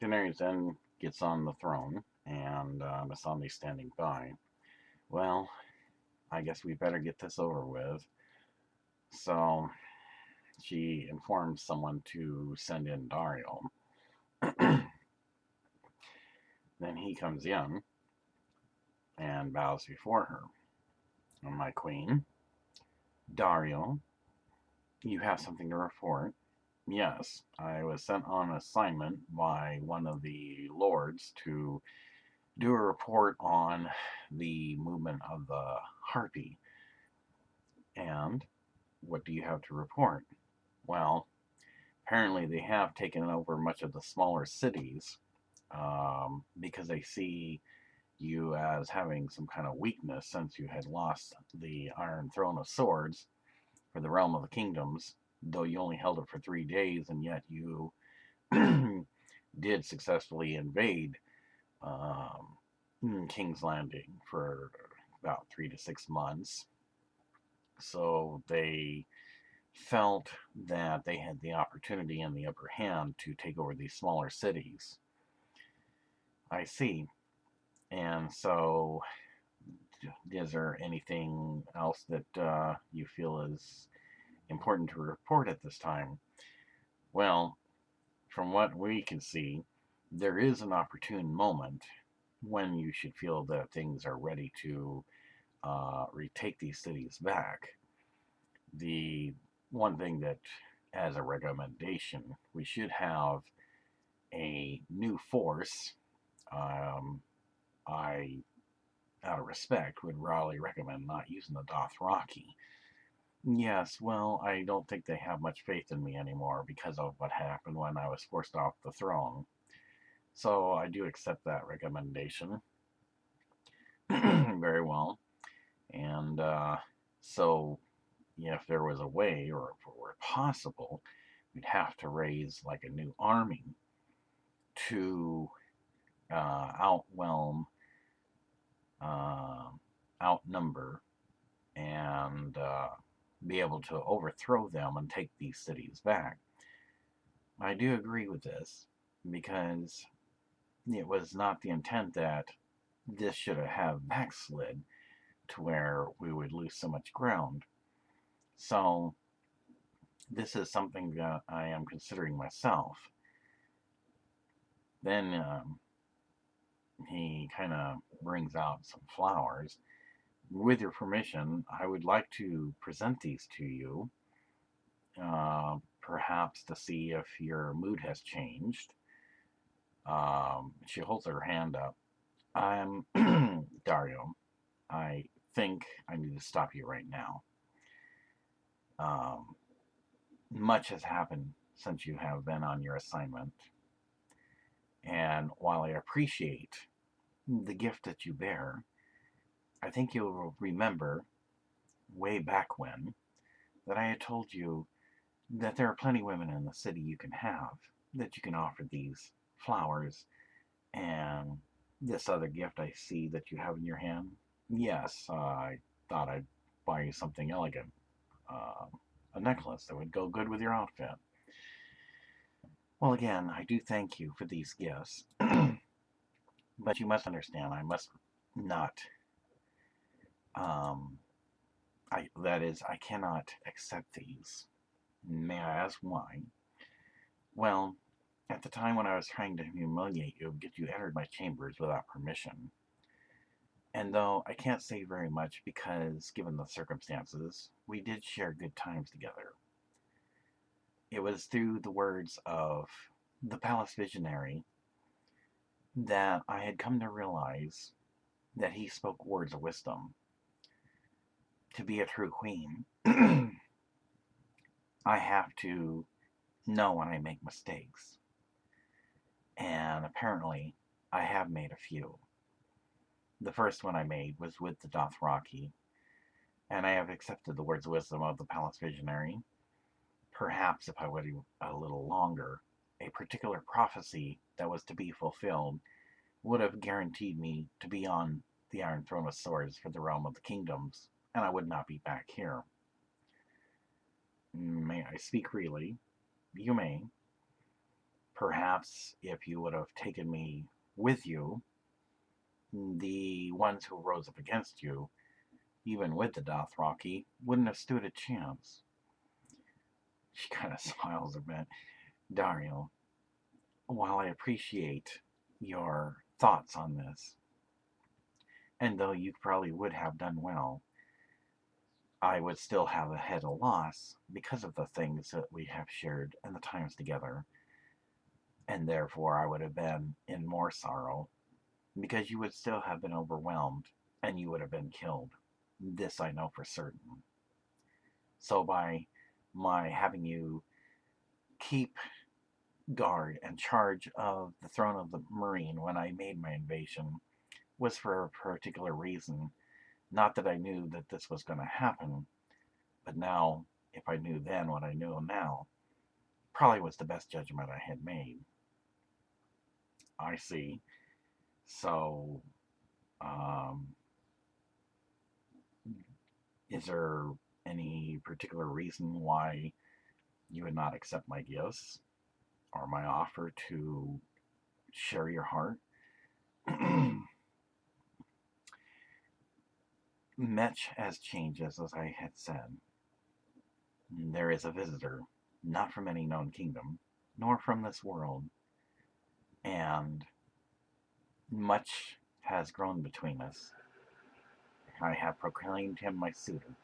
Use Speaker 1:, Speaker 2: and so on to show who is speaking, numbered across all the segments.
Speaker 1: Daenerys then gets on the throne, and Missandei's standing by. Well, I guess we better get this over with. So she informs someone to send in Daario. Then he comes in and bows before her. My queen, Daario, you have something to report. Yes, I was sent on assignment by one of the lords to do a report on the movement of the harpy. And what do you have to report? Well, apparently they have taken over much of the smaller cities because they see you as having some kind of weakness since you had lost the Iron Throne of Swords for the Realm of the Kingdoms, though you only held it for 3 days, and yet you did successfully invade King's Landing for about 3 to 6 months. So they felt that they had the opportunity and the upper hand to take over these smaller cities. I see. And so, is there anything else that you feel is important to report at this time? Well, from what we can see, there is an opportune moment when you should feel that things are ready to retake these cities back. The one thing that, as a recommendation, we should have a new force. I, out of respect, would really recommend not using the Dothraki. Yes, well, I don't think they have much faith in me anymore because of what happened when I was forced off the throne. So I do accept that recommendation. Very well. And so, if there was a way, or if it were possible, we'd have to raise like a new army to outwhelm, outnumber, and be able to overthrow them and take these cities back. I do agree with this because it was not the intent that this should have backslid to where we would lose so much ground. So this is something that I am considering myself. Then he kind of brings out some flowers. With your permission, I would like to present these to you, perhaps to see if your mood has changed. She holds her hand up. I'm Daario. I think I need to stop you right now. Much has happened since you have been on your assignment. And while I appreciate the gift that you bear, I think you'll remember way back when that I had told you that there are plenty of women in the city you can have, that you can offer these flowers and this other gift I see that you have in your hand. Yes, I thought I'd buy you something elegant, a necklace that would go good with your outfit. Well, again, I do thank you for these gifts, but you must understand, I must not. I cannot accept these. May I ask why? Well, at the time when I was trying to humiliate you, get you entered my chambers without permission. And though I can't say very much because, given the circumstances, we did share good times together. It was through the words of the Palace Visionary that I had come to realize that he spoke words of wisdom. To be a true queen, I have to know when I make mistakes. And apparently, I have made a few. The first one I made was with the Dothraki, and I have accepted the words of wisdom of the Palace Visionary. Perhaps if I waited a little longer, a particular prophecy that was to be fulfilled would have guaranteed me to be on the Iron Throne of Swords for the Realm of the Kingdoms, and I would not be back here. May I speak freely? You may. Perhaps if you would have taken me with you, the ones who rose up against you, even with the Dothraki, wouldn't have stood a chance. She kind of smiles a bit. Daario, while I appreciate your thoughts on this, and though you probably would have done well, I would still have a head of loss because of the things that we have shared and the times together, and therefore I would have been in more sorrow because you would still have been overwhelmed and you would have been killed. This I know for certain. So by my having you keep guard and charge of the throne of the Marine when I made my invasion was for a particular reason. Not that I knew that this was going to happen, but now, if I knew then what I know now, probably was the best judgment I had made. I see. So, is there any particular reason why you would not accept my gifts or my offer to share your heart? Much has changed, as I had said. There is a visitor, not from any known kingdom, nor from this world, and much has grown between us. I have proclaimed him my suitor.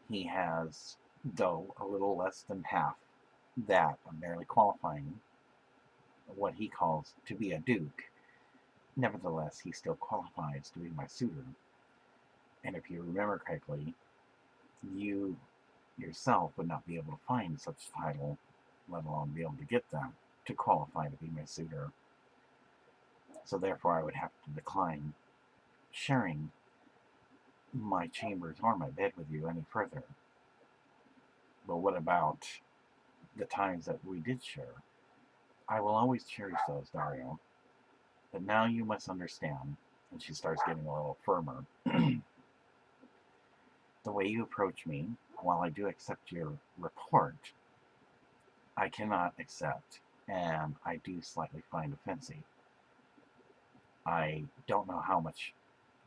Speaker 1: He has, though a little less than half that of barely qualifying what he calls to be a duke, nevertheless he still qualifies to be my suitor. And if you remember correctly, you yourself would not be able to find such title, let alone be able to get them to qualify to be my suitor. So therefore I would have to decline sharing my chambers or my bed with you any further. But what about the times that we did share? I will always cherish those, Daario. But now you must understand, and she starts getting a little firmer, the way you approach me, while I do accept your report, I cannot accept, and I do slightly find offensive. I don't know how much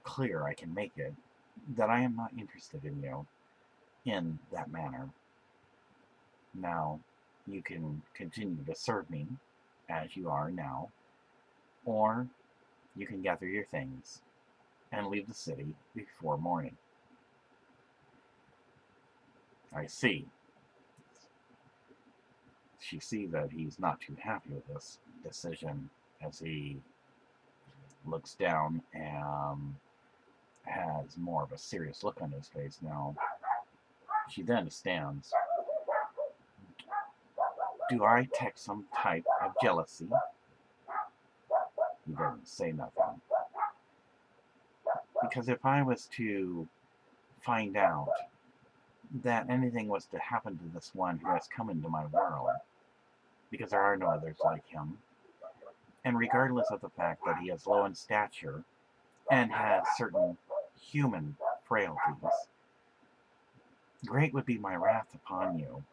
Speaker 1: clearer I can make it that I am not interested in you in that manner. Now, you can continue to serve me as you are now, or you can gather your things and leave the city before morning. I see. She sees that he's not too happy with this decision as he looks down and has more of a serious look on his face now. She then stands. Do I detect some type of jealousy? He doesn't say nothing. Because if I was to find out that anything was to happen to this one who has come into my world, because there are no others like him, and regardless of the fact that he is low in stature and has certain human frailties, great would be my wrath upon you,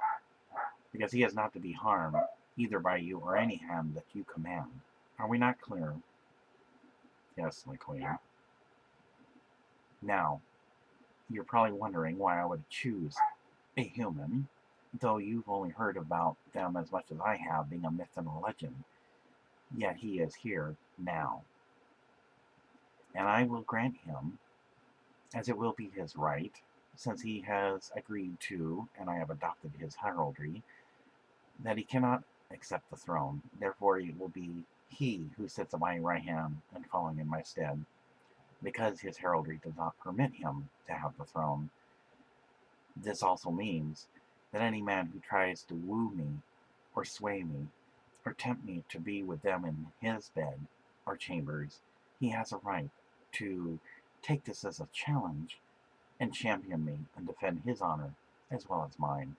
Speaker 1: because he is not to be harmed either by you or any hand that you command. Are we not clear? Yes, my queen. Now, you're probably wondering why I would choose a human, though you've only heard about them as much as I have, being a myth and a legend. Yet he is here now. And I will grant him, as it will be his right, since he has agreed to, and I have adopted his heraldry, that he cannot accept the throne. Therefore it will be he who sits at my right hand and following in my stead, because his heraldry does not permit him to have the throne. This also means that any man who tries to woo me, or sway me, or tempt me to be with them in his bed or chambers, he has a right to take this as a challenge and champion me and defend his honor as well as mine.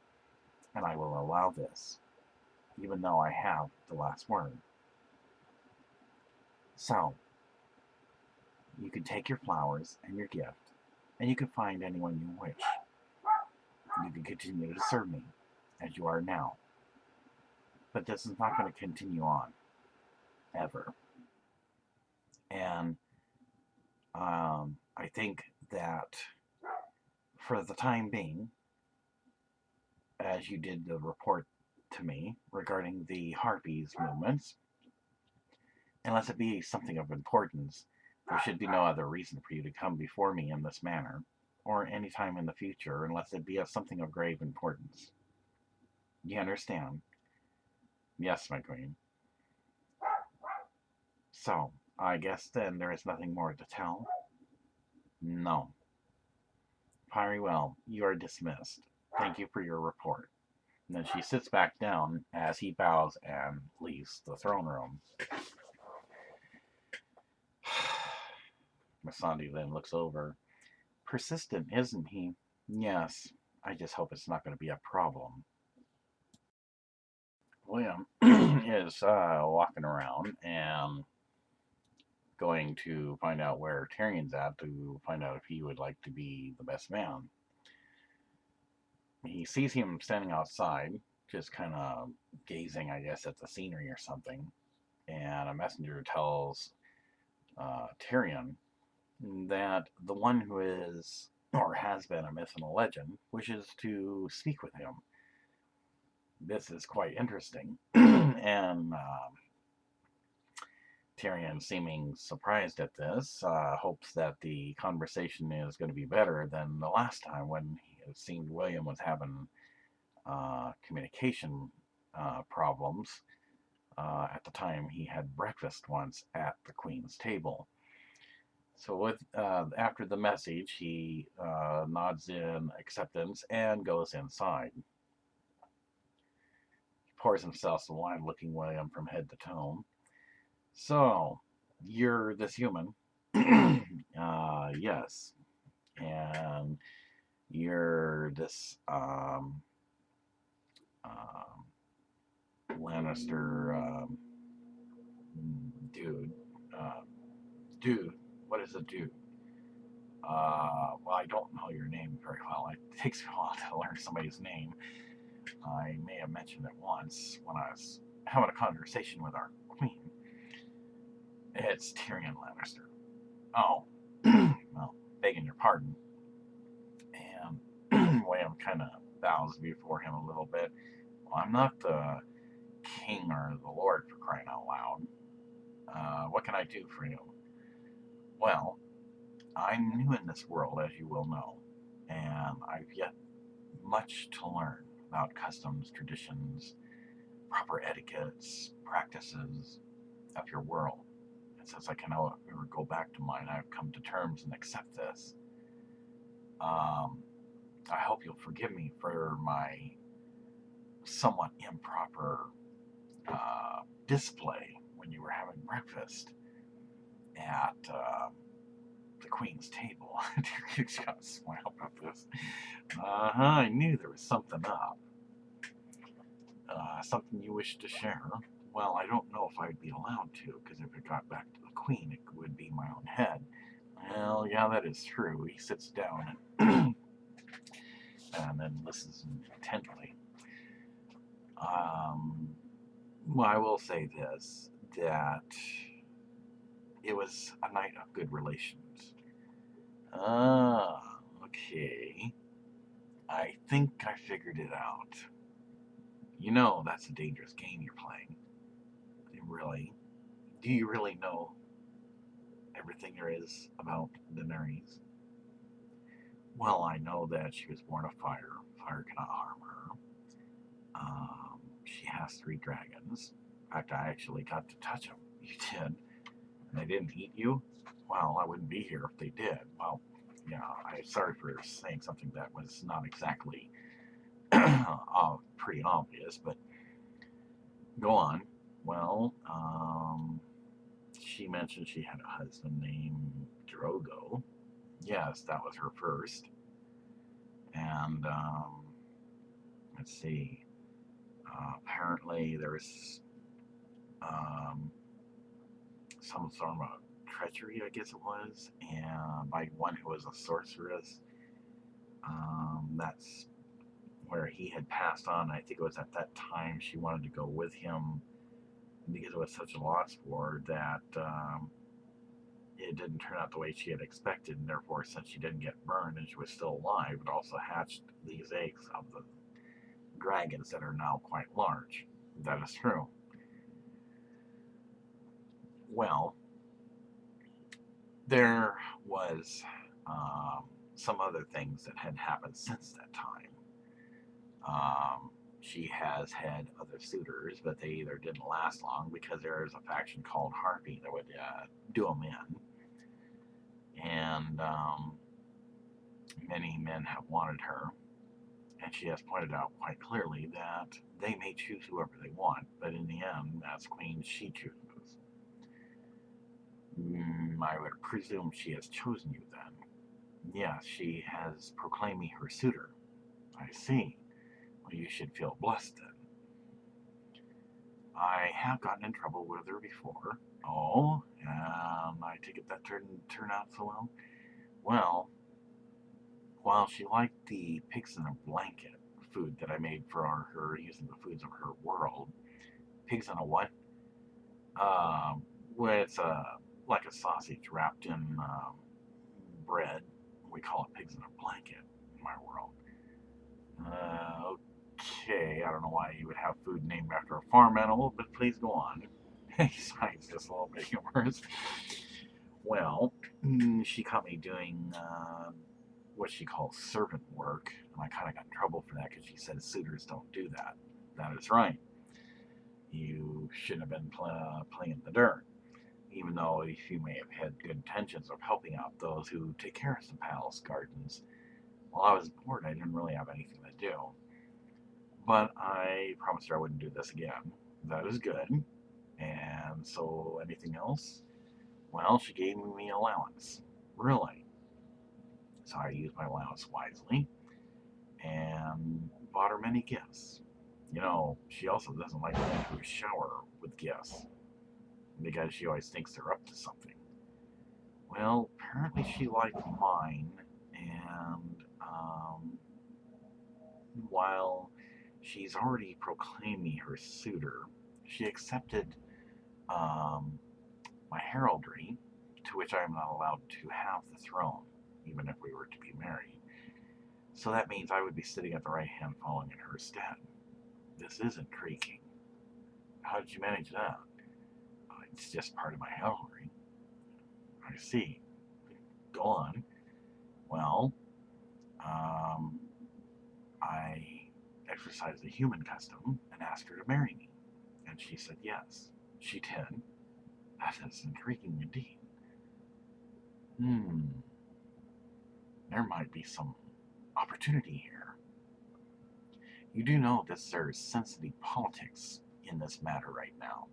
Speaker 1: And I will allow this, even though I have the last word. So, you can take your flowers and your gift, and you can find anyone you wish. You can continue to serve me, as you are now. But this is not going to continue on, ever. And I think that for the time being, as you did the report to me regarding the Harpies movements, unless it be something of importance, there should be no other reason for you to come before me in this manner, or any time in the future, unless it be of something of grave importance. You understand? Yes, my queen. So, I guess then there is nothing more to tell? No. Very well, you are dismissed. Thank you for your report. And then she sits back down as he bows and leaves the throne room. Missandei then looks over. Persistent, isn't he? Yes. I just hope it's not going to be a problem. William is walking around and going to find out where Tyrion's at to find out if he would like to be the best man. He sees him standing outside, just kind of gazing, I guess, at the scenery or something. And a messenger tells Tyrion that the one who is, or has been, a myth and a legend wishes to speak with him. This is quite interesting. And Tyrion, seeming surprised at this, hopes that the conversation is going to be better than the last time when it seemed William was having communication problems at the time he had breakfast once at the Queen's table. So after the message, he nods in acceptance and goes inside. He pours himself some wine, looking William from head to toe. So, you're this human. Yes. And you're this Lannister dude. Dude. What is a dude? Well, I don't know your name very well. It takes me a while to learn somebody's name. I may have mentioned it once when I was having a conversation with our queen. It's Tyrion Lanister. Oh, well, begging your pardon. And William kind of bows before him a little bit. Well, I'm not the king or the lord, for crying out loud. What can I do for you? Well, I'm new in this world, as you will know, and I've yet much to learn about customs, traditions, proper etiquettes, practices of your world. And since I can never go back to mine, I've come to terms and accept this. I hope you'll forgive me for my somewhat improper display when you were having breakfast at the Queen's table. Tyrion's got to smile about this. I knew there was something up. Something you wish to share. Well, I don't know if I'd be allowed to, because if it got back to the Queen, it would be my own head. Well, yeah, that is true. He sits down and, and then listens intently. Well, I will say this, that it was a night of good relations. Okay. I think I figured it out. You know that's a dangerous game you're playing. Really? Do you really know everything there is about Daenerys? Well, I know that she was born of fire. Fire cannot harm her. She has 3 dragons. In fact, I actually got to touch them. You did. And they didn't eat you? Well, I wouldn't be here if they did. Well, yeah, I'm sorry for saying something that was not exactly pretty obvious, but go on. Well, she mentioned she had a husband named Drogo. Yes, that was her first. And, let's see. Apparently there was some sort of treachery, I guess it was, and by one who was a sorceress. That's where he had passed on. I think it was at that time she wanted to go with him because it was such a loss for her that it didn't turn out the way she had expected, and therefore, since she didn't get burned and she was still alive, it also hatched these eggs of the dragons that are now quite large. That is true. Well, there was some other things that had happened since that time. She has had other suitors, but they either didn't last long because there is a faction called Harpy that would do them in. And many men have wanted her, and she has pointed out quite clearly that they may choose whoever they want, but in the end, as queen, she chooses. I would presume she has chosen you then. Yes, she has proclaimed me her suitor. I see. Well, you should feel blessed then. I have gotten in trouble with her before. Oh, I take it that turned out so well? Well, while she liked the pigs in a blanket food that I made for her using the foods of her world, pigs in a what? Well, it's like a sausage wrapped in bread. We call it pigs in a blanket in my world. Okay, I don't know why you would have food named after a farm animal, but please go on. Besides, just a little bit humorous. Well, she caught me doing what she calls servant work, and I kind of got in trouble for that because she said suitors don't do that. That is right. You shouldn't have been playing in the dirt, even though you may have had good intentions of helping out those who take care of some palace gardens. While I was bored, I didn't really have anything to do. But I promised her I wouldn't do this again. That is good. And so, anything else? Well, she gave me allowance. Really. So I used my allowance wisely and bought her many gifts. You know, she also doesn't like to go into a shower with gifts because she always thinks they're up to something. Well, apparently she liked mine, and while she's already proclaimed me her suitor, she accepted my heraldry, to which I am not allowed to have the throne, even if we were to be married. So that means I would be sitting at the right hand falling in her stead. This is intriguing. How did you manage that? It's just part of my heraldry. I see. Go on. Well, I exercised the human custom and asked her to marry me. And she said yes. She did. That is intriguing indeed. There might be some opportunity here. You do know that there's sensitive politics in this matter right now.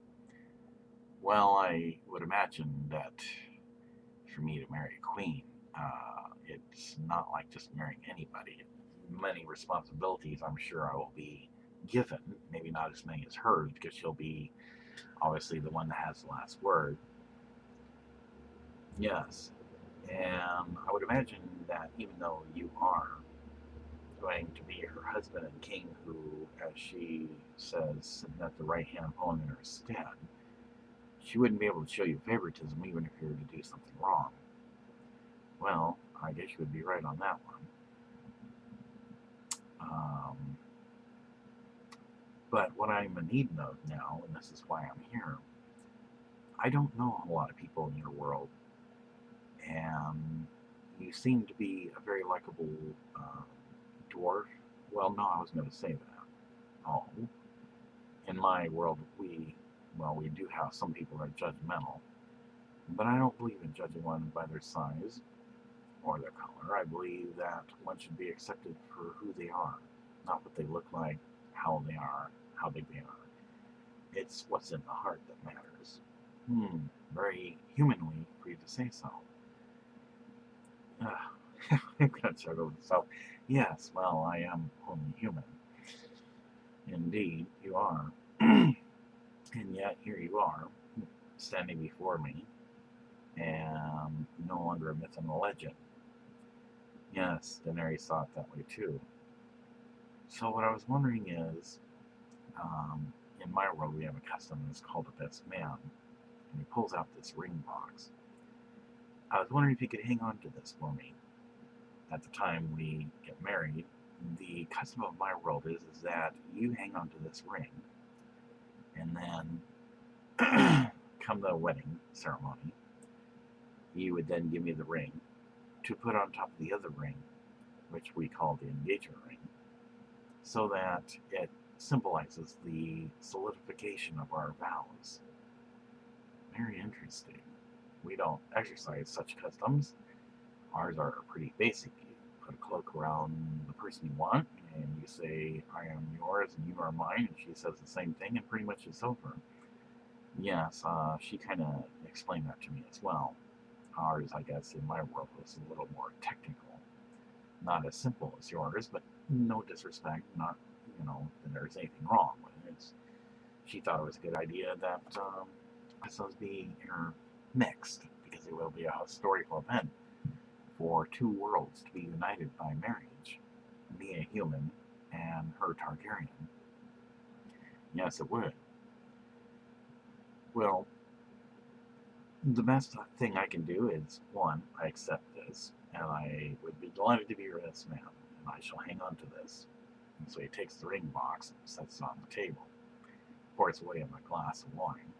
Speaker 1: Well, I would imagine that for me to marry a queen, it's not like just marrying anybody. Many responsibilities I'm sure I will be given, maybe not as many as hers, because she'll be obviously the one that has the last word. Yes, and I would imagine that even though you are going to be her husband and king who, as she says, sitting at the right hand falling in her stead, she wouldn't be able to show you favoritism even if you were to do something wrong. Well, I guess you would be right on that one. But what I'm in need of now, and this is why I'm here, I don't know a lot of people in your world, and you seem to be a very likable dwarf. Well, no, I was going to say that. Oh, in my world, we do have some people that are judgmental, but I don't believe in judging one by their size or their color. I believe that one should be accepted for who they are, not what they look like, how they are, how big they are. It's what's in the heart that matters. Very humanly for you to say so. I'm going to struggle with myself. Yes, well, I am only human. Indeed, you are. And yet, here you are, standing before me, and no longer a myth and a legend. Yes, Daenerys thought that way too. So what I was wondering is, in my world we have a custom that's called a best man, and he pulls out this ring box. I was wondering if you could hang on to this for me. At the time we get married, the custom of my world is that you hang on to this ring, and then come the wedding ceremony, you would then give me the ring to put on top of the other ring, which we call the engagement ring, so that it symbolizes the solidification of our vows. Very interesting. We don't exercise such customs. Ours are pretty basic. You put a cloak around the person you want, and you say, I am yours and you are mine, and she says the same thing, and pretty much it's over. Yes, she kind of explained that to me as well. Ours, I guess, in my world was a little more technical. Not as simple as yours, but no disrespect, not, that there's anything wrong with it. She thought it was a good idea that customs be intermixed, because it will be a historical event for two worlds to be united by marriage, me a human and her Targaryen. Yes, it would. Well, the best thing I can do is, one, I accept this, and I would be delighted to be your best man, and I shall hang on to this. And so he takes the ring box and sets it on the table, pours away in a glass of wine,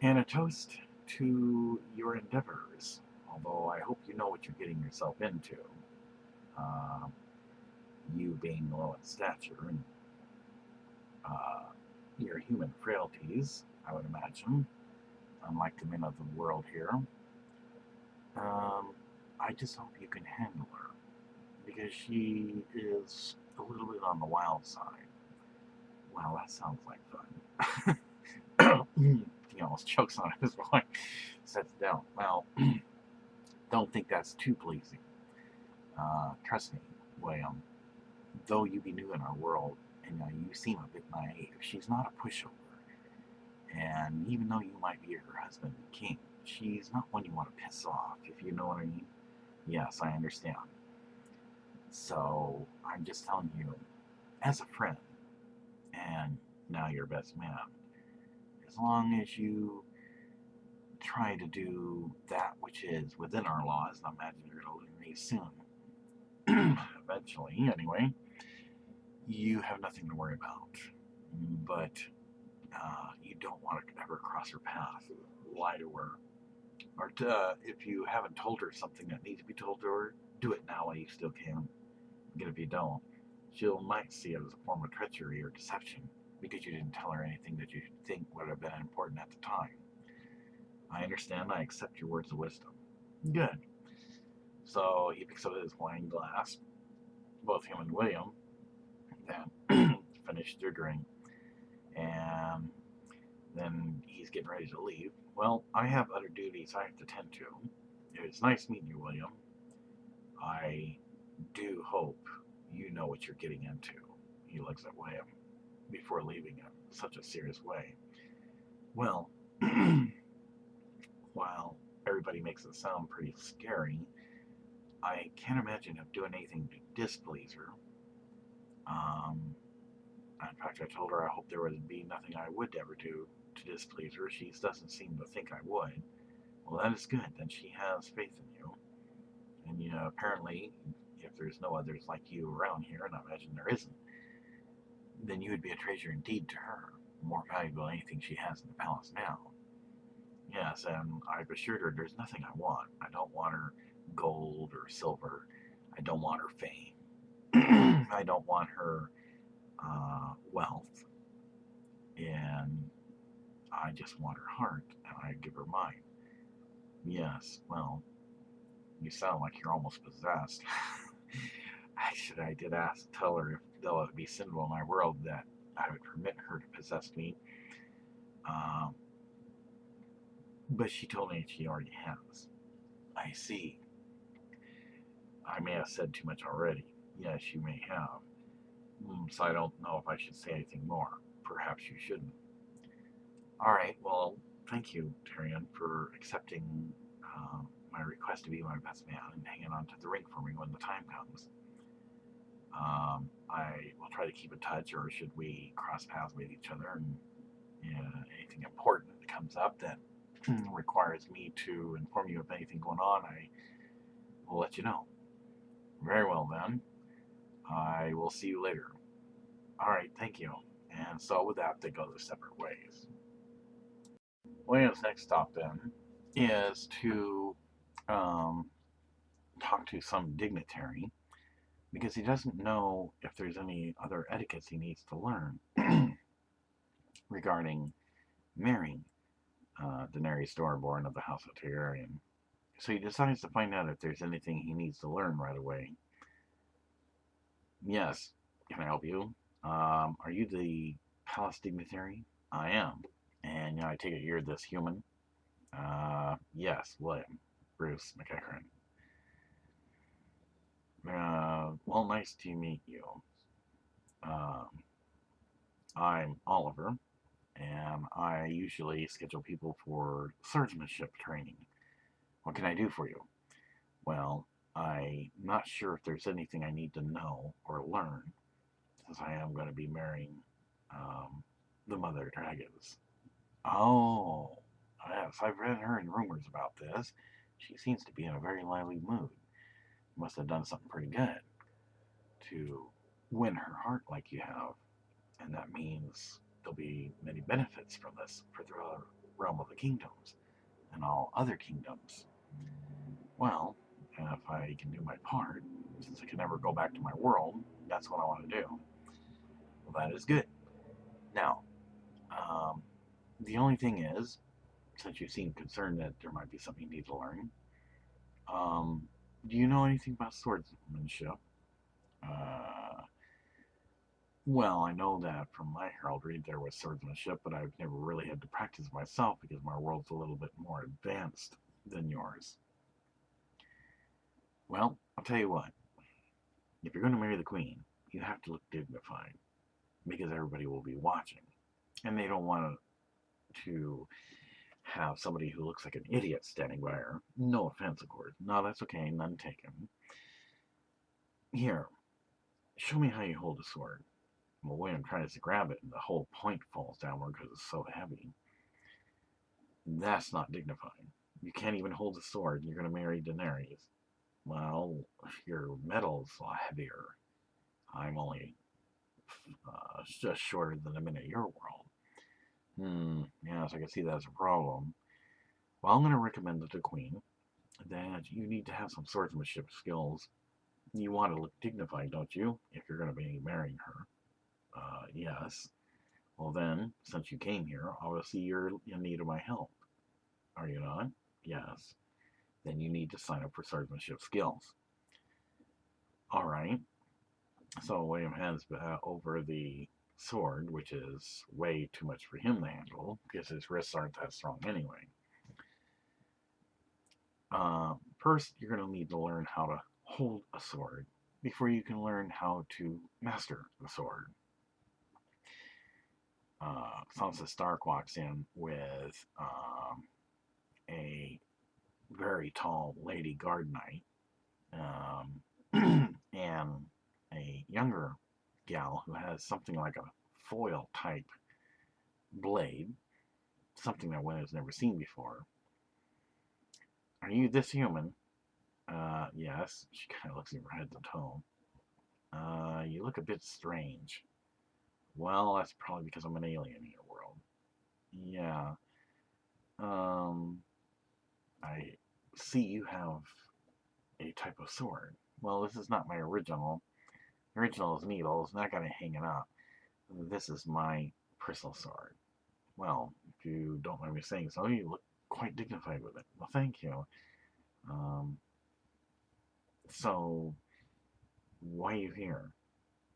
Speaker 1: and a toast to your endeavors, although I hope you know what you're getting yourself into. You being low in stature and your human frailties, I would imagine, unlike the men of the world here. I just hope you can handle her, because she is a little bit on the wild side. Well, that sounds like fun. He almost chokes on his wine, sets it down. Well, don't think that's too pleasing. Trust me, William, though you be new in our world, and you seem a bit naive, she's not a pushover. And even though you might be her husband and king, she's not one you want to piss off, if you know what I mean. Yes, I understand. So, I'm just telling you, as a friend, and now your best man, as long as you try to do that which is within our laws, and I imagine you're going to leave me soon, eventually, anyway, you have nothing to worry about. But you don't want to ever cross her path, lie to her, or if you haven't told her something that needs to be told to her, do it now while you still can. Again, if you don't, she might see it as a form of treachery or deception, because you didn't tell her anything that you think would have been important at the time. I understand. I accept your words of wisdom. Good. So he picks up his wine glass, both him and William, then finish their drink, and then he's getting ready to leave. Well, I have other duties I have to tend to. It's nice meeting you, William. I do hope you know what you're getting into. He looks at William before leaving in such a serious way. Well, while everybody makes it sound pretty scary, I can't imagine him doing anything to displease her. In fact, I told her I hope there would be nothing I would ever do to displease her. She doesn't seem to think I would. Well, that is good. Then she has faith in you. And apparently, if there's no others like you around here, and I imagine there isn't, then you would be a treasure indeed to her, more valuable than anything she has in the palace now. Yes, and I've assured her there's nothing I want. I don't want her gold or silver. I don't want her fame. I don't want her wealth. And I just want her heart, and I give her mine. Yes, well, you sound like you're almost possessed. Actually, I did tell her if though it be sinful in my world that I would permit her to possess me. But she told me she already has. I see. I may have said too much already. Yes, you may have. So I don't know if I should say anything more. Perhaps you shouldn't. Alright, well, thank you, Tyrien, for accepting my request to be my best man and hanging on to the ring for me when the time comes. I will try to keep in touch, or should we cross paths with each other, and anything important that comes up that requires me to inform you of anything going on, I will let you know. Very well, then. I will see you later. All right, thank you. And so with that, they go their separate ways. William's next stop, then, is to um, talk to some dignitary, because he doesn't know if there's any other etiquettes he needs to learn regarding marrying Deanerys Stormborn of the House of Targaryn. So he decides to find out if there's anything he needs to learn right away. Yes, can I help you? Are you the palace dignitary? I am. And I take it you're this human? Yes, William. Bruce McEachran. Well, nice to meet you. Um, I'm Oliver, and I usually schedule people for swordsmanship training. What can I do for you? Well, I'm not sure if there's anything I need to know or learn, since I am going to be marrying the mother dragons. Oh, yes, I've heard rumors about this. She seems to be in a very lively mood. Must have done something pretty good to win her heart like you have. And that means there'll be many benefits from this for the realm of the kingdoms and all other kingdoms. Well, if I can do my part, since I can never go back to my world, that's what I want to do. Well, that is good. Now, the only thing is, since you seem concerned that there might be something you need to learn, do you know anything about swordsmanship? Well, I know that from my heraldry there was swordsmanship, but I've never really had to practice myself because my world's a little bit more advanced than yours. Well, I'll tell you what. If you're going to marry the queen, you have to look dignified because everybody will be watching. And they don't want to have somebody who looks like an idiot standing by her. No offense, of course. No, that's okay. None taken. Here, show me how you hold a sword. Well, William tries to grab it, and the whole point falls downward because it's so heavy. That's not dignified. You can't even hold a sword, and you're going to marry Denanerys. Well, your metal's a lot heavier. I'm only just shorter than I'm in your world. Yes, I can see that's a problem. Well, I'm going to recommend to the queen that you need to have some swordsmanship skills. You want to look dignified, don't you, if you're going to be marrying her? Yes. Well then, since you came here, obviously you're in need of my help. Are you not? Yes. Then you need to sign up for swordsmanship skills. Alright. So William hands over the sword, which is way too much for him to handle, because his wrists aren't that strong anyway. First, you're going to need to learn how to hold a sword before you can learn how to master the sword. Sansa Stark walks in with a very tall lady guard knight and a younger gal who has something like a foil type blade, something that one has never seen before. Are you this human? Yes. She kind of looks at her head to toe. You look a bit strange. Well, that's probably because I'm an alien in your world. Yeah. I see you have a type of sword. Well, this is not my original. The original is needle. It's not going to hang it up. This is my personal sword. Well, if you don't mind me saying so, you look quite dignified with it. Well, thank you. So, why are you here?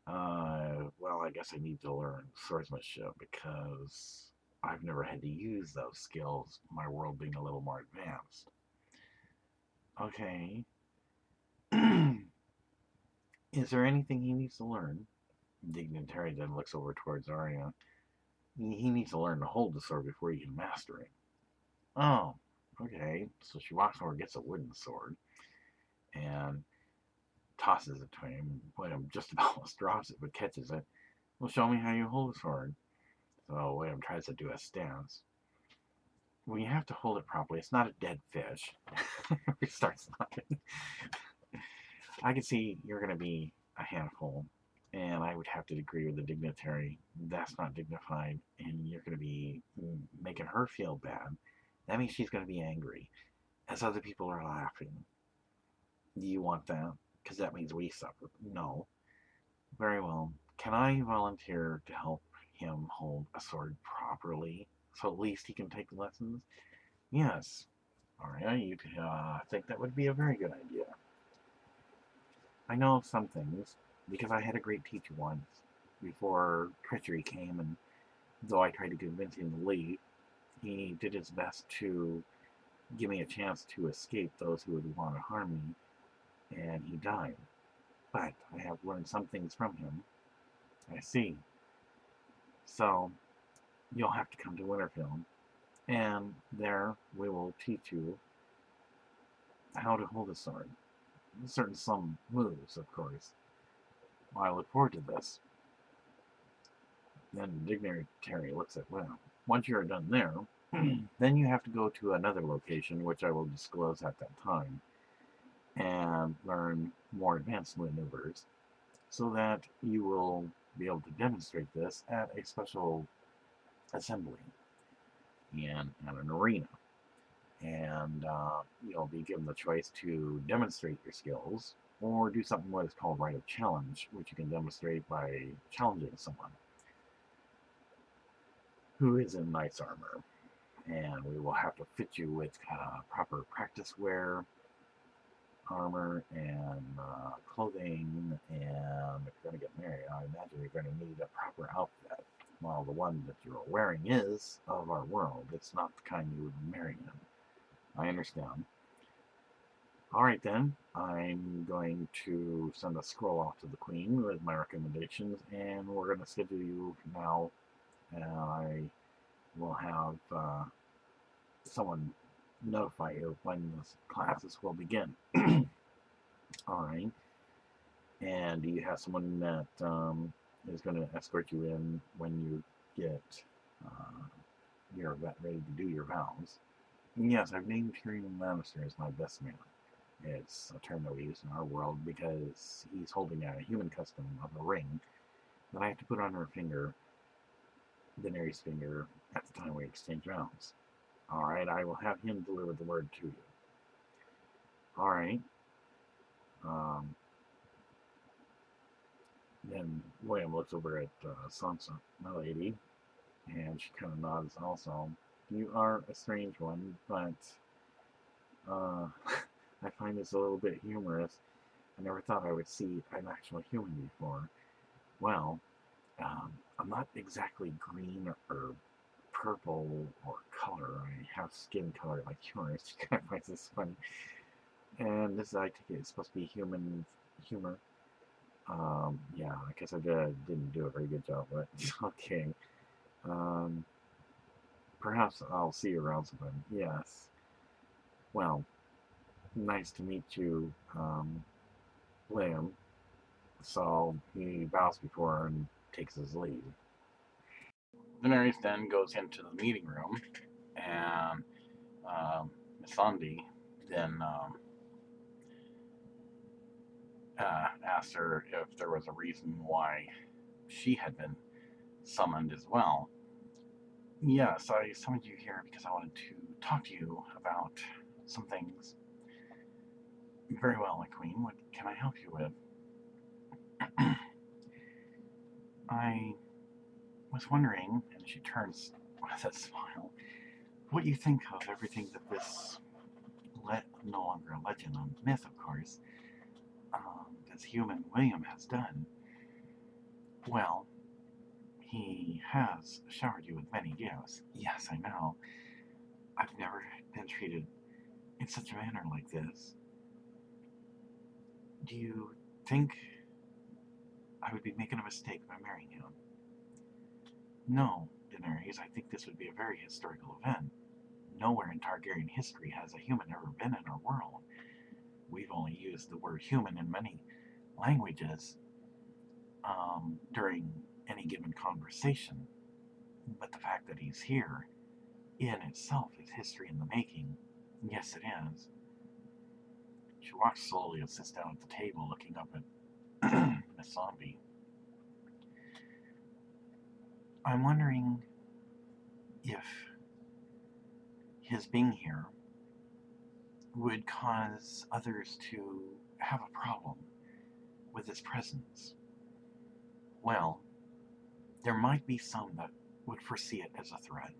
Speaker 1: Well, I guess I need to learn swordsmanship because I've never had to use those skills, my world being a little more advanced. Okay. Is there anything he needs to learn? Dignitary then looks over towards Daario. He needs to learn to hold the sword before he can master it. Oh, okay. So she walks over and gets a wooden sword. And tosses it to him. William just about almost drops it, but catches it. Well, show me how you hold a sword. So William tries to do a stance. Well, you have to hold it properly. It's not a dead fish. He starts laughing. I can see you're going to be a handful, and I would have to agree with the dignitary. That's not dignified, and you're going to be making her feel bad. That means she's going to be angry, as other people are laughing. Do you want that? Because that means we suffer. No. Very well. Can I volunteer to help him hold a sword properly, so at least he can take lessons? Yes. Alright, you think that would be a very good idea. I know some things, because I had a great teacher once, before treachery came, and though I tried to convince him to leave, he did his best to give me a chance to escape those who would want to harm me, and he died. But I have learned some things from him. I see. So, you'll have to come to Winterfell, and there we will teach you how to hold a sword. Some moves, of course. Well, I look forward to this. Then the dignitary looks at, well, once you're done there, then you have to go to another location, which I will disclose at that time, and learn more advanced maneuvers, so that you will be able to demonstrate this at a special assembly and at an arena. And you'll be given the choice to demonstrate your skills or do something what is called Rite of Challenge, which you can demonstrate by challenging someone who is in knight's armor. And we will have to fit you with proper practice wear, armor, and clothing. And if you're going to get married, I imagine you're going to need a proper outfit. While the one that you're wearing is of our world, it's not the kind you would marry in. I understand. Alright then, I'm going to send a scroll off to the Queen with my recommendations, and we're going to schedule you now, and I will have someone notify you when the classes will begin. Alright. And do you have someone that is going to escort you in when you get you're ready to do your vows? Yes, I've named Tyrien Lanister as my best man. It's a term that we use in our world because he's holding a human custom of a ring that I have to put on her finger, Denanerys' finger, at the time we exchange vows. Alright, I will have him deliver the word to you. Alright. Then William looks over at Sansa, my lady, and she kind of nods also. You are a strange one, but I find this a little bit humorous. I never thought I would see an actual human before. Well, I'm not exactly green or purple or color. I have skin color like yours. She kind of finds this funny. And this, I take it, is supposed to be human humor. Yeah, I guess I didn't do a very good job, but okay. Perhaps I'll see you around sometime. Yes. Well, nice to meet you, Liam. So he bows before her and takes his leave. Daenerys then goes into the meeting room, and Missandei then asked her if there was a reason why she had been summoned as well. Yes, I summoned you here because I wanted to talk to you about some things. Very well, my queen. What can I help you with? I was wondering, and she turns with a smile, what you think of everything that this no longer a legend, a myth, of course, this human William has done. Well, he has showered you with many gifts. Yes, I know. I've never been treated in such a manner like this. Do you think I would be making a mistake by marrying him? No, Denanerys, I think this would be a very historical event. Nowhere in Targaryen history has a human ever been in our world. We've only used the word human in many languages during any given conversation, but the fact that he's here in itself is history in the making. Yes, it is. She walks slowly and sits down at the table, looking up at Missandei. I'm wondering if his being here would cause others to have a problem with his presence. Well, there might be some that would foresee it as a threat,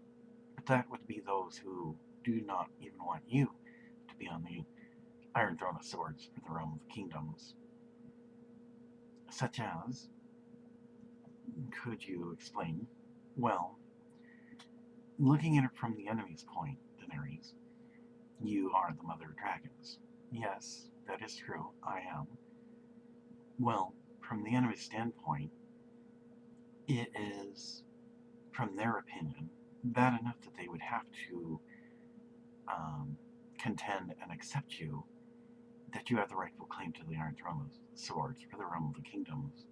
Speaker 1: but that would be those who do not even want you to be on the Iron Throne of Swords for the realm of the kingdoms. Such as, could you explain? Well, looking at it from the enemy's point, Daenerys, you are the mother of dragons. Yes, that is true, I am. Well, from the enemy's standpoint, it is, from their opinion, bad enough that they would have to contend and accept you, that you have the rightful claim to the Iron Throne of Swords for the realm of the kingdoms.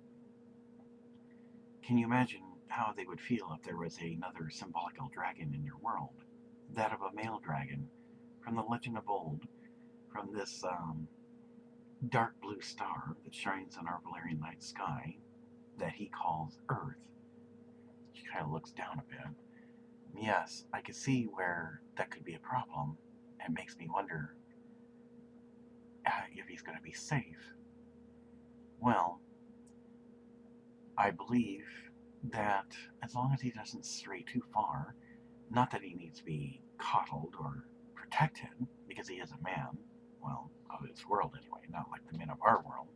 Speaker 1: Can you imagine how they would feel if there was another symbolical dragon in your world? That of a male dragon, from the legend of old, from this dark blue star that shines on our Valyrian night sky, that he calls Earth. She kind of looks down a bit. Yes, I could see where that could be a problem. It makes me wonder if he's going to be safe. Well, I believe that as long as he doesn't stray too far, not that he needs to be coddled or protected, because he is a man, well, of his world anyway, not like the men of our world,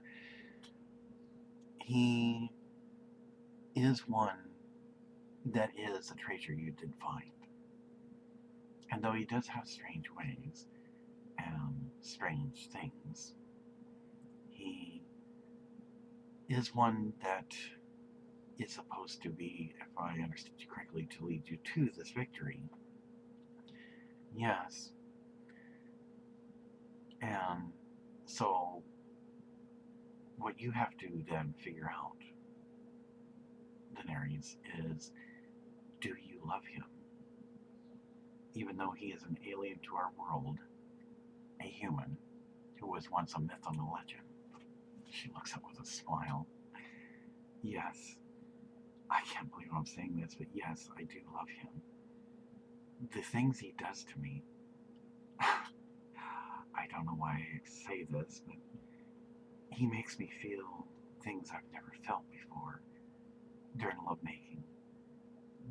Speaker 1: he is one that is a treasure you did find. And though he does have strange ways and strange things, he is one that is supposed to be, if I understood you correctly, to lead you to this victory. Yes. And so, what you have to then figure out, Daenerys, is, do you love him? Even though he is an alien to our world, a human who was once a myth and a legend. She looks up with a smile. Yes, I can't believe I'm saying this, but yes, I do love him. The things he does to me, I don't know why I say this, but he makes me feel things I've never felt before during lovemaking.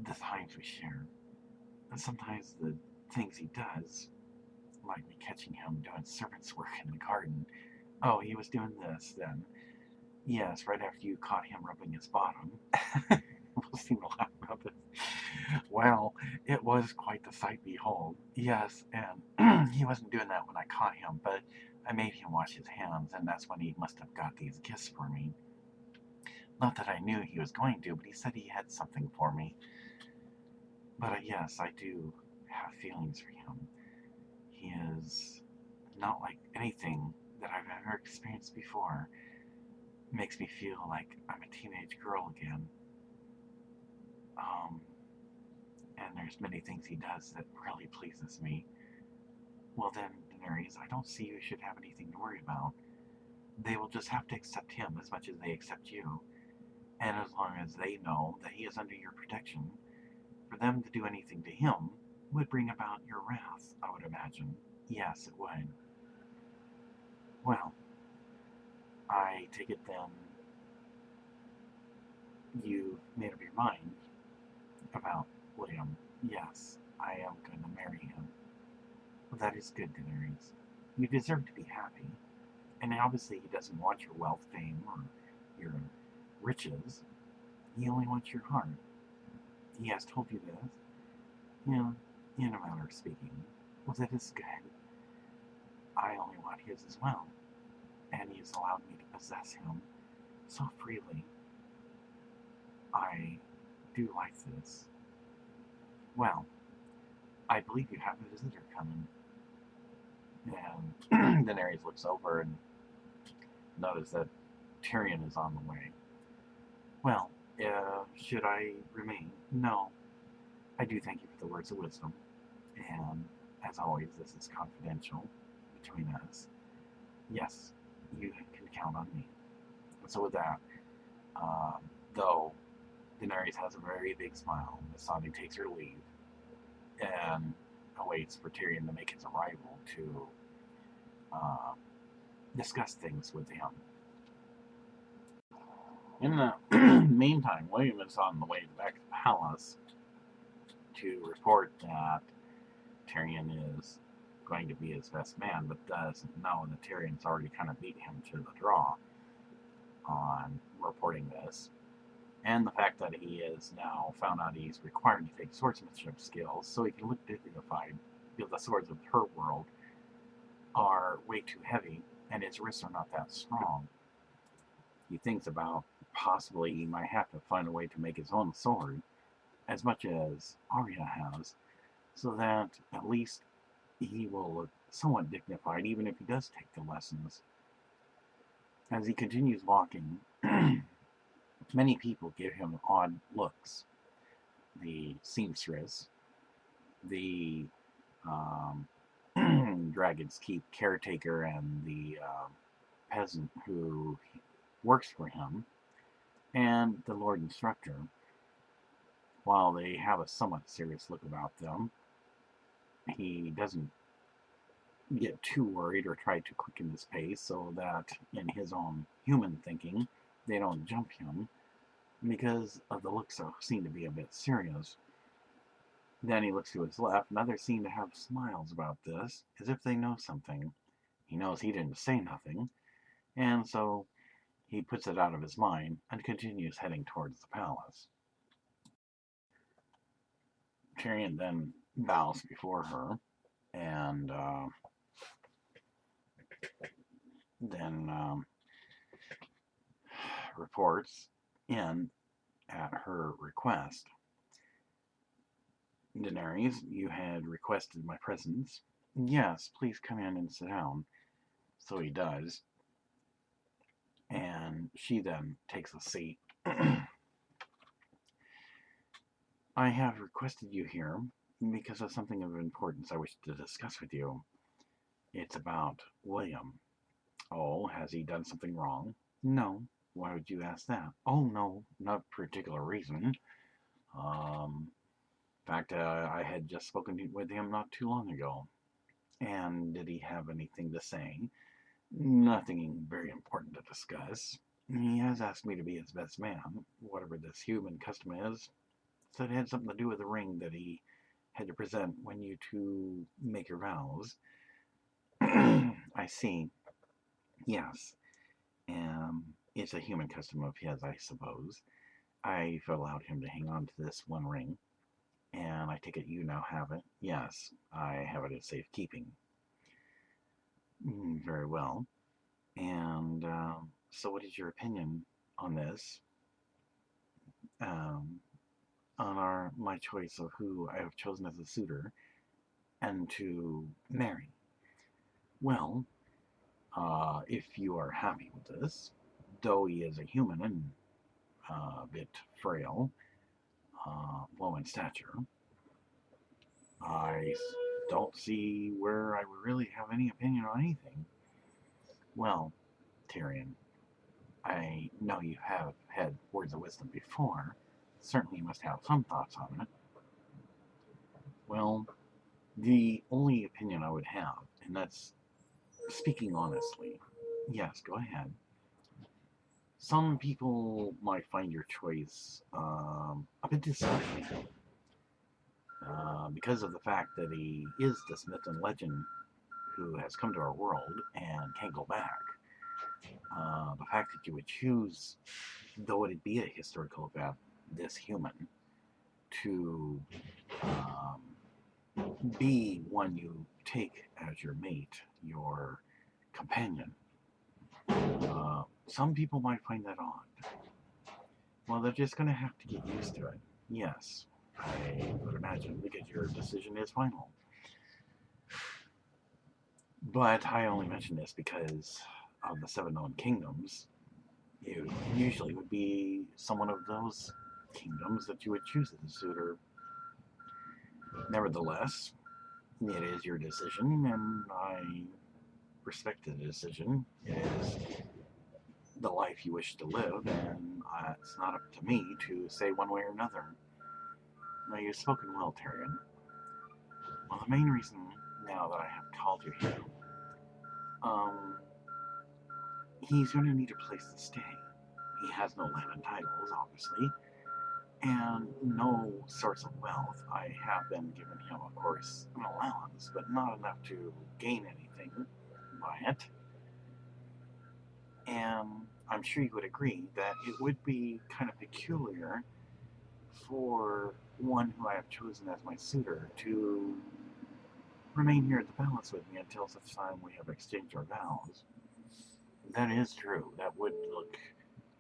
Speaker 1: The times we share. And sometimes the things he does, like me catching him doing servant's work in the garden. Oh, he was doing this then. Yes, right after you caught him rubbing his bottom. We'll seem to laugh about this. Well, it was quite the sight to behold. Yes, and he wasn't doing that when I caught him, but I made him wash his hands, and that's when he must have got these gifts for me. Not that I knew he was going to, but he said he had something for me. But yes, I do have feelings for him. He is not like anything that I've ever experienced before. Makes me feel like I'm a teenage girl again. And there's many things he does that really pleases me. Well then, Daenerys, I don't see you should have anything to worry about. They will just have to accept him as much as they accept you. And as long as they know that he is under your protection, for them to do anything to him would bring about your wrath, I would imagine. Yes, it would. Well, I take it then you've made up your mind about William. Yes, I am going to marry him. Well, that is good, Daenerys. You deserve to be happy. And obviously he doesn't want your wealth, fame, or your riches. He only wants your heart. He has told you this. In a manner of speaking. Well, that is good. I only want his as well. And he has allowed me to possess him so freely. I do like this. Well, I believe you have a visitor coming. And Daenerys looks over and notices that Tyrion is on the way. Well, should I remain? No. I do thank you for the words of wisdom. And as always, this is confidential between us. Yes, you can count on me. So with that, though Daenerys has a very big smile, Missandei takes her leave and awaits for Tyrion to make his arrival to discuss things with him. In the meantime, William is on the way back to the palace to report that Tyrion is going to be his best man, but doesn't know that Tyrion's already kind of beat him to the draw on reporting this. And the fact that he is now found out he's required to take swordsmanship skills so he can look dignified, because the swords of her world are way too heavy and his wrists are not that strong. He thinks about possibly he might have to find a way to make his own sword, as much as Arya has, so that at least he will look somewhat dignified, even if he does take the lessons. As he continues walking, many people give him odd looks. The seamstress, the Dragon's Keep caretaker, and the peasant who works for him, and the Lord Instructor. While they have a somewhat serious look about them, he doesn't get too worried or try to quicken his pace so that in his own human thinking they don't jump him, because of the looks that seem to be a bit serious. Then he looks to his left, and others seem to have smiles about this, as if they know something. He knows he didn't say nothing, and so he puts it out of his mind and continues heading towards the palace. Tyrion then bows before her and then reports in at her request. Daenerys, you had requested my presence. Yes, please come in and sit down. So he does. And she then takes a seat. I have requested you here because of something of importance I wish to discuss with you. It's about William. Oh, has he done something wrong? No. Why would you ask that? Oh, no, not a particular reason. In fact, I had just spoken with him not too long ago. And did he have anything to say? Nothing very important to discuss. He has asked me to be his best man, whatever this human custom is. Said it had something to do with the ring that he had to present when you two make your vows. I see. Yes. It's a human custom of his, I suppose. I've allowed him to hang on to this one ring, and I take it you now have it. Yes, I have it in safekeeping. Very well. And so what is your opinion on this? On my choice of who I have chosen as a suitor and to marry. Well, if you are happy with this, though he is a human and a bit frail, low in stature, I don't see where I would really have any opinion on anything. Well, Tyrion, I know you have had words of wisdom before. Certainly you must have some thoughts on it. Well, the only opinion I would have, and that's speaking honestly. Yes, go ahead. Some people might find your choice a bit disheartening because of the fact that he is this myth and legend who has come to our world and can't go back. The fact that you would choose, though it be a historical event, this human to be one you take as your mate, your companion. Some people might find that odd. Well, they're just going to have to get used to it. Yes, I would imagine, because your decision is final. But I only mention this because of the 7 known kingdoms. It usually would be someone of those kingdoms that you would choose as a suitor. Nevertheless, it is your decision, and I respect the decision. It is the life you wish to live, and it's not up to me to say one way or another. Now, you've spoken well, Tyrien. Well, the main reason now that I have called you here, um, he's going to need a place to stay. He has no land and titles, obviously, and no source of wealth. I have been giving him, of course, an allowance, but not enough to gain anything by it. And I'm sure you would agree that it would be kind of peculiar for one who I have chosen as my suitor to remain here at the palace with me until such time we have exchanged our vows. That is true. That would look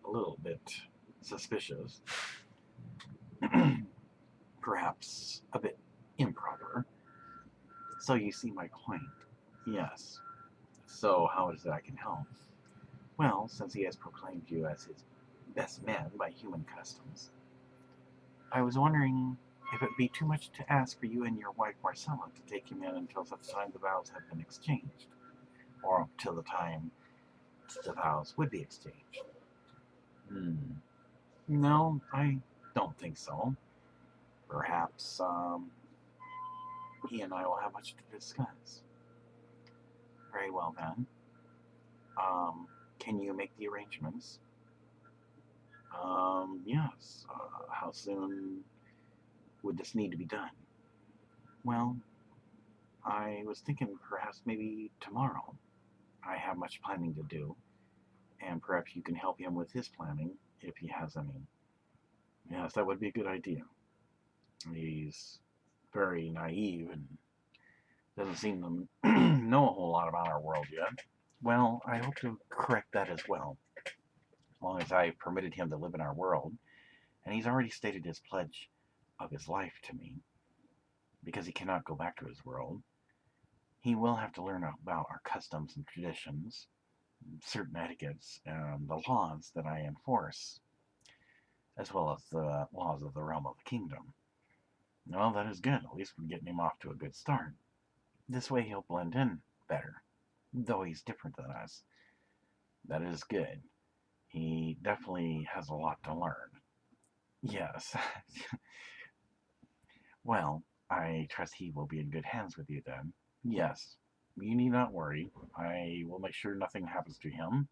Speaker 1: a little bit suspicious. Perhaps a bit improper. So you see my point. Yes. So how is it I can help? Well, since he has proclaimed you as his best man by human customs, I was wondering if it be too much to ask for you and your wife Marcella to take him in until such time the vows have been exchanged, or up till the time the vows would be exchanged. No, I don't think so. Perhaps he and I will have much to discuss. Very well then. Can you make the arrangements? Yes. How soon would this need to be done? Well, I was thinking perhaps maybe tomorrow. I have much planning to do, and perhaps you can help him with his planning if he has any. Yes, that would be a good idea. He's very naive and doesn't seem to know a whole lot about our world yet. Well, I hope to correct that as well, as long as I permitted him to live in our world, and he's already stated his pledge of his life to me, because he cannot go back to his world. He will have to learn about our customs and traditions, certain etiquettes, and the laws that I enforce, as well as the laws of the realm of the kingdom. Well, that is good. At least we're getting him off to a good start. This way he'll blend in better, though he's different than us. That is good. He definitely has a lot to learn. Yes. Well, I trust he will be in good hands with you then. Yes. You need not worry. I will make sure nothing happens to him.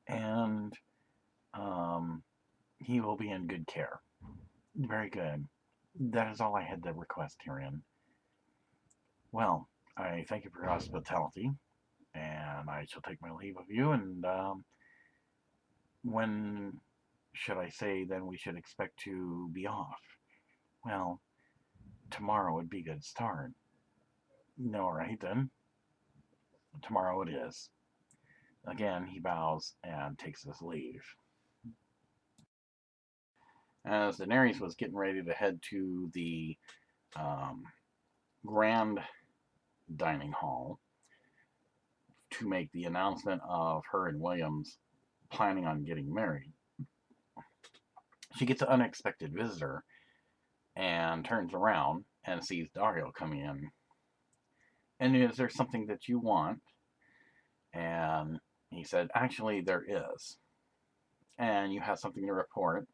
Speaker 1: And he will be in good care. Very good. That is all I had to request, Tyrien. Well, I thank you for your hospitality, and I shall take my leave of you, and when should I say then we should expect to be off? Well, tomorrow would be a good start. All right then. Tomorrow it is. Again, he bows and takes his leave. As Daenerys was getting ready to head to the grand dining hall to make the announcement of her and William's planning on getting married, she gets an unexpected visitor and turns around and sees Daario coming in. And is there something that you want? And he said, actually, there is. And you have something to report?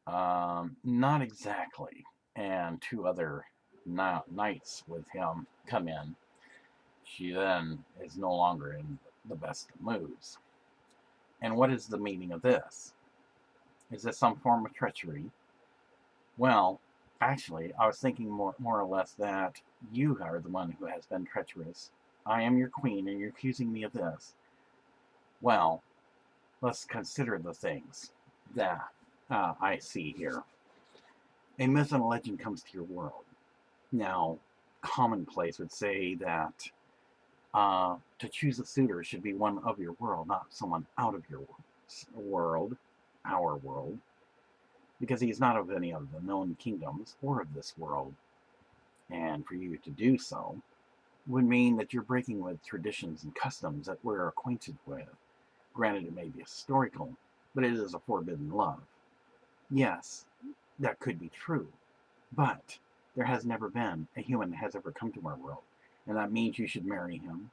Speaker 1: Not exactly. And two other knights with him come in. She then is no longer in the best of moods. And what is the meaning of this? Is this some form of treachery? Well, actually, I was thinking more or less that you are the one who has been treacherous. I am your queen, and you're accusing me of this. Well, let's consider the things that I see here. A myth and a legend comes to your world. Now, commonplace would say that to choose a suitor should be one of your world, not someone out of your world, our world, because he is not of any of the known kingdoms or of this world. And for you to do so would mean that you're breaking with traditions and customs that we're acquainted with. Granted, it may be historical, but it is a forbidden love. Yes, that could be true, but there has never been a human that has ever come to our world, and that means you should marry him.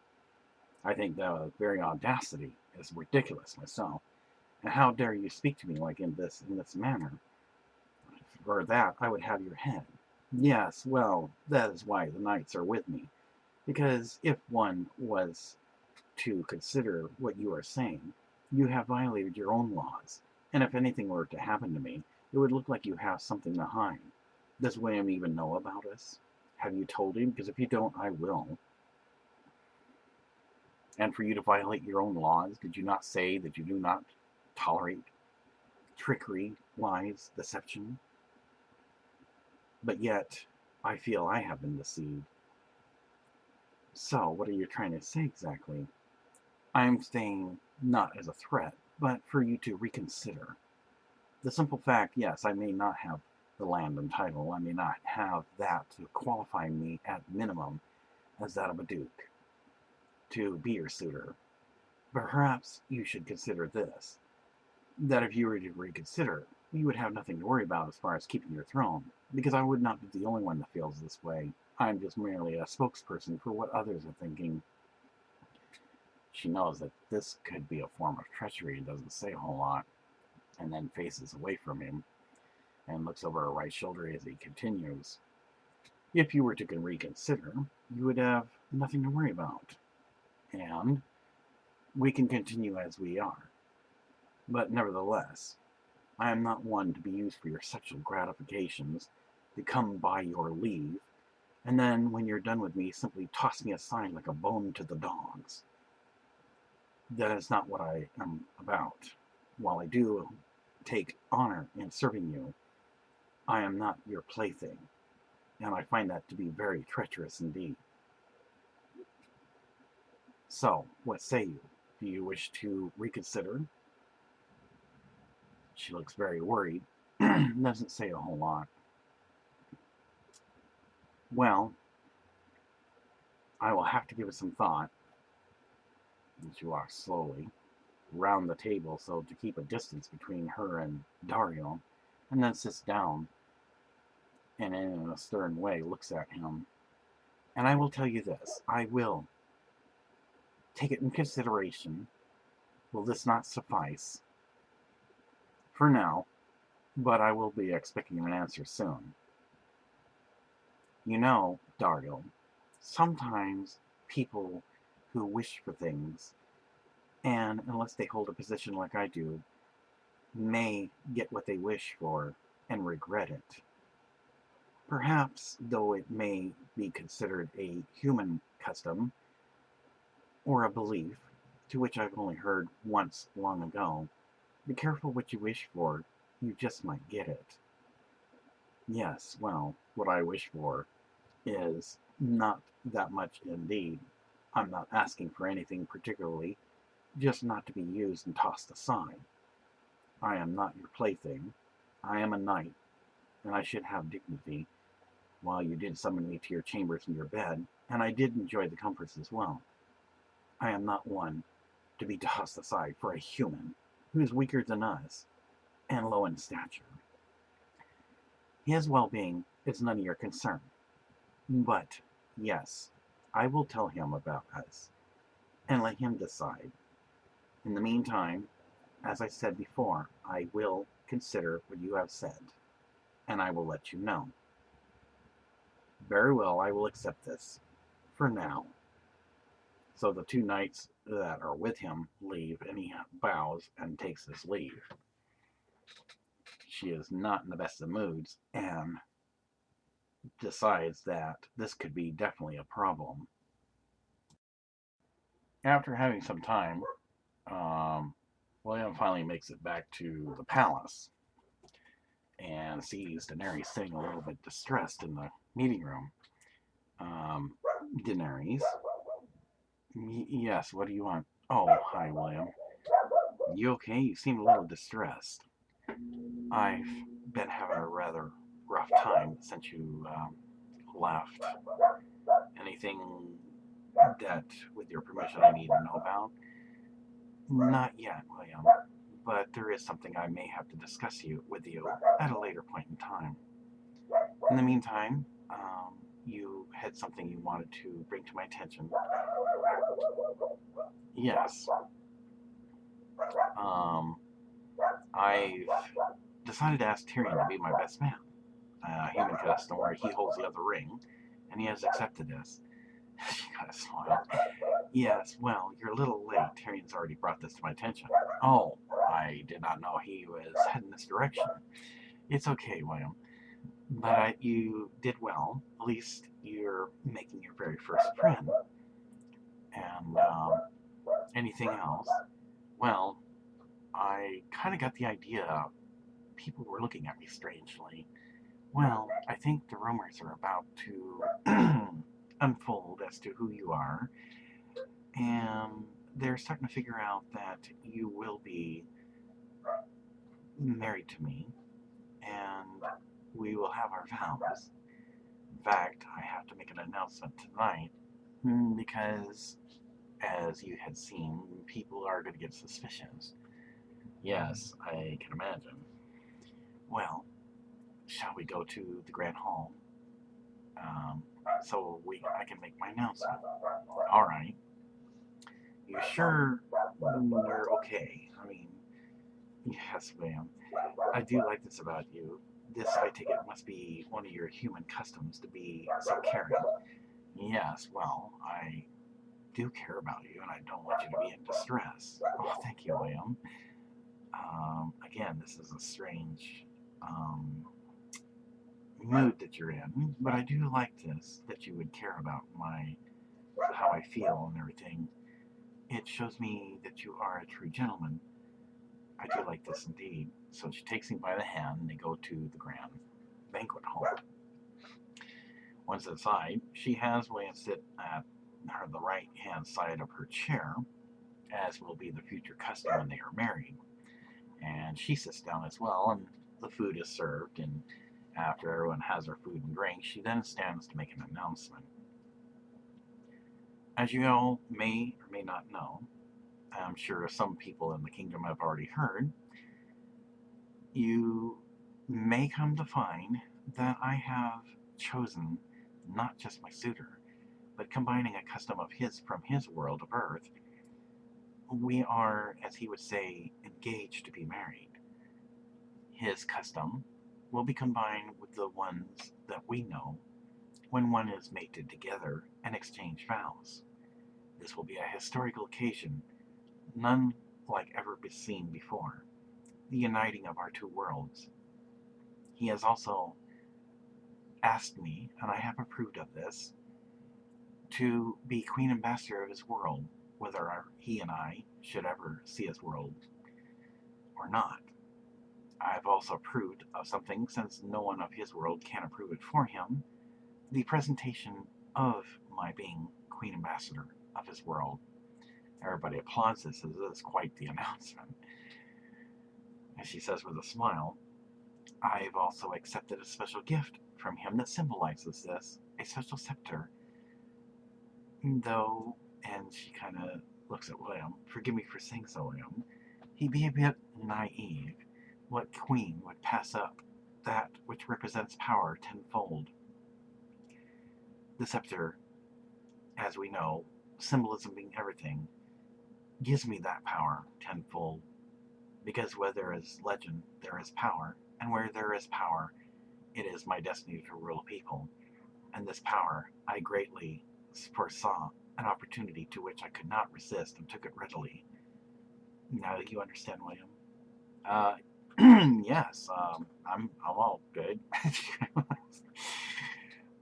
Speaker 1: I think the very audacity is ridiculous myself. And how dare you speak to me like in this manner? For that, I would have your head. Yes, well, that is why the knights are with me. Because if one was to consider what you are saying, you have violated your own laws. And if anything were to happen to me, it would look like you have something to hide. Does William even know about us? Have you told him? Because if you don't, I will. And for you to violate your own laws, did you not say that you do not tolerate trickery, lies, deception? But yet, I feel I have been deceived. So, what are you trying to say exactly? I'm saying not as a threat, but for you to reconsider. The simple fact, yes, I may not have the land and title, I may not have that to qualify me at minimum as that of a duke, to be your suitor. But perhaps you should consider this, that if you were to reconsider, you would have nothing to worry about as far as keeping your throne, because I would not be the only one that feels this way. I'm just merely a spokesperson for what others are thinking. She knows that this could be a form of treachery and doesn't say a whole lot, and then faces away from him and looks over her right shoulder as he continues. If you were to reconsider, you would have nothing to worry about, and we can continue as we are. But nevertheless, I am not one to be used for your sexual gratifications, to come by your leave, and then when you're done with me, simply toss me aside like a bone to the dogs. That is not what I am about. While I do take honor in serving you, I am not your plaything, and I find that to be very treacherous indeed. So, what say you? Do you wish to reconsider? She looks very worried, doesn't say a whole lot. Well, I will have to give it some thought. And she walks slowly round the table so to keep a distance between her and Daario, and then sits down and in a stern way looks at him. And I will tell you this, I will take it in consideration. Will this not suffice? For now, but I will be expecting an answer soon. You know, Daario, sometimes people who wish for things, and unless they hold a position like I do, may get what they wish for and regret it. Perhaps, though it may be considered a human custom or a belief, to which I've only heard once long ago, be careful what you wish for, you just might get it. Yes, well, what I wish for is not that much indeed. I'm not asking for anything particularly, just not to be used and tossed aside. I am not your plaything. I am a knight, and I should have dignity. While you did summon me to your chambers and your bed, and I did enjoy the comforts as well, I am not one to be tossed aside for a human who is weaker than us and low in stature. His well-being is none of your concern. But, yes, I will tell him about us and let him decide. In the meantime, as I said before, I will consider what you have said, and I will let you know. Very well, I will accept this, for now. So the two knights that are with him leave, and he bows and takes his leave. She is not in the best of moods, and decides that this could be definitely a problem. After having some time, William finally makes it back to the palace and sees Daenerys sitting a little bit distressed in the meeting room. Daenerys? Yes, what do you want? Oh, hi, William. You okay? You seem a little distressed. I've been having a rather rough time since you left. Anything that, with your permission, I need to know about? Not yet, William, but there is something I may have to discuss with you at a later point in time. In the meantime, you had something you wanted to bring to my attention. Yes. Um, I've decided to ask Tyrion to be my best man. Human custom where he holds the other ring, and he has accepted this. She kind of smiled. Yes, well, you're a little late. Tyrion's already brought this to my attention. Oh, I did not know he was heading this direction. It's okay, William. But you did well. At least you're making your very first friend. And anything else? Well, I kind of got the idea people were looking at me strangely. Well, I think the rumors are about to unfold as to who you are, and they're starting to figure out that you will be married to me, and we will have our vows. In fact, I have to make an announcement tonight because, as you had seen, people are going to get suspicious. Yes, I can imagine. Well, shall we go to the Grand Hall? So I can make my announcement. All right. You sure you're okay? I mean, yes, ma'am. I do like this about you. This, I take it, must be one of your human customs to be so caring. Yes, well, I do care about you, and I don't want you to be in distress. Oh, thank you, William. Again, this is a strange mood that you're in, but I do like this, that you would care about how I feel and everything. It shows me that you are a true gentleman. I do like this indeed. So she takes him by the hand and they go to the grand banquet hall. Once inside, she has William sit at the right hand side of her chair, as will be the future custom when they are married. And she sits down as well, and the food is served, and after everyone has their food and drink, she then stands to make an announcement. As you all may or may not know, I'm sure some people in the kingdom have already heard, you may come to find that I have chosen not just my suitor, but combining a custom of his from his world of Earth. We are, as he would say, engaged to be married. His custom will be combined with the ones that we know when one is mated together and exchange vows. This will be a historical occasion, none like ever been seen before, the uniting of our two worlds. He has also asked me, and I have approved of this, to be Queen Ambassador of his world, whether he and I should ever see his world or not. I've also approved of something, since no one of his world can approve it for him, the presentation of my being Queen Ambassador of his world. Everybody applauds this, as this is quite the announcement. As she says with a smile, I've also accepted a special gift from him that symbolizes this, a special scepter. Though, and she kind of looks at William, forgive me for saying so, William, he'd be a bit naive. What queen would pass up that which represents power tenfold? The scepter, as we know, symbolism being everything, gives me that power tenfold. Because where there is legend, there is power, and where there is power, it is my destiny to rule people. And this power, I greatly foresaw an opportunity to which I could not resist and took it readily. Now you understand, William? Yes, I'm all good.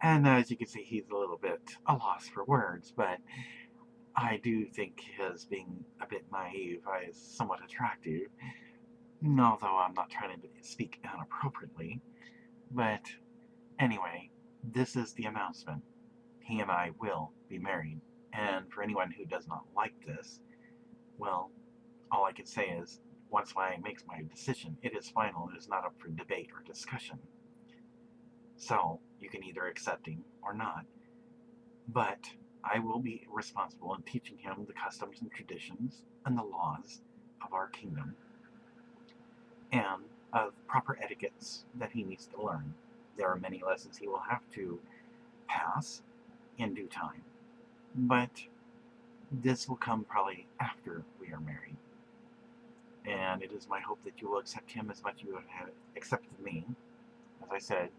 Speaker 1: And as you can see, he's a little bit a loss for words, but I do think his being a bit naive is somewhat attractive, although I'm not trying to speak inappropriately. But anyway, this is the announcement. He and I will be married, and for anyone who does not like this, well, all I can say is, once I make my decision, it is final. It is not up for debate or discussion. So, you can either accept him or not. But I will be responsible in teaching him the customs and traditions and the laws of our kingdom and of proper etiquettes that he needs to learn. There are many lessons he will have to pass in due time, but this will come probably after we are married. And it is my hope that you will accept him as much as you have accepted me. As I said,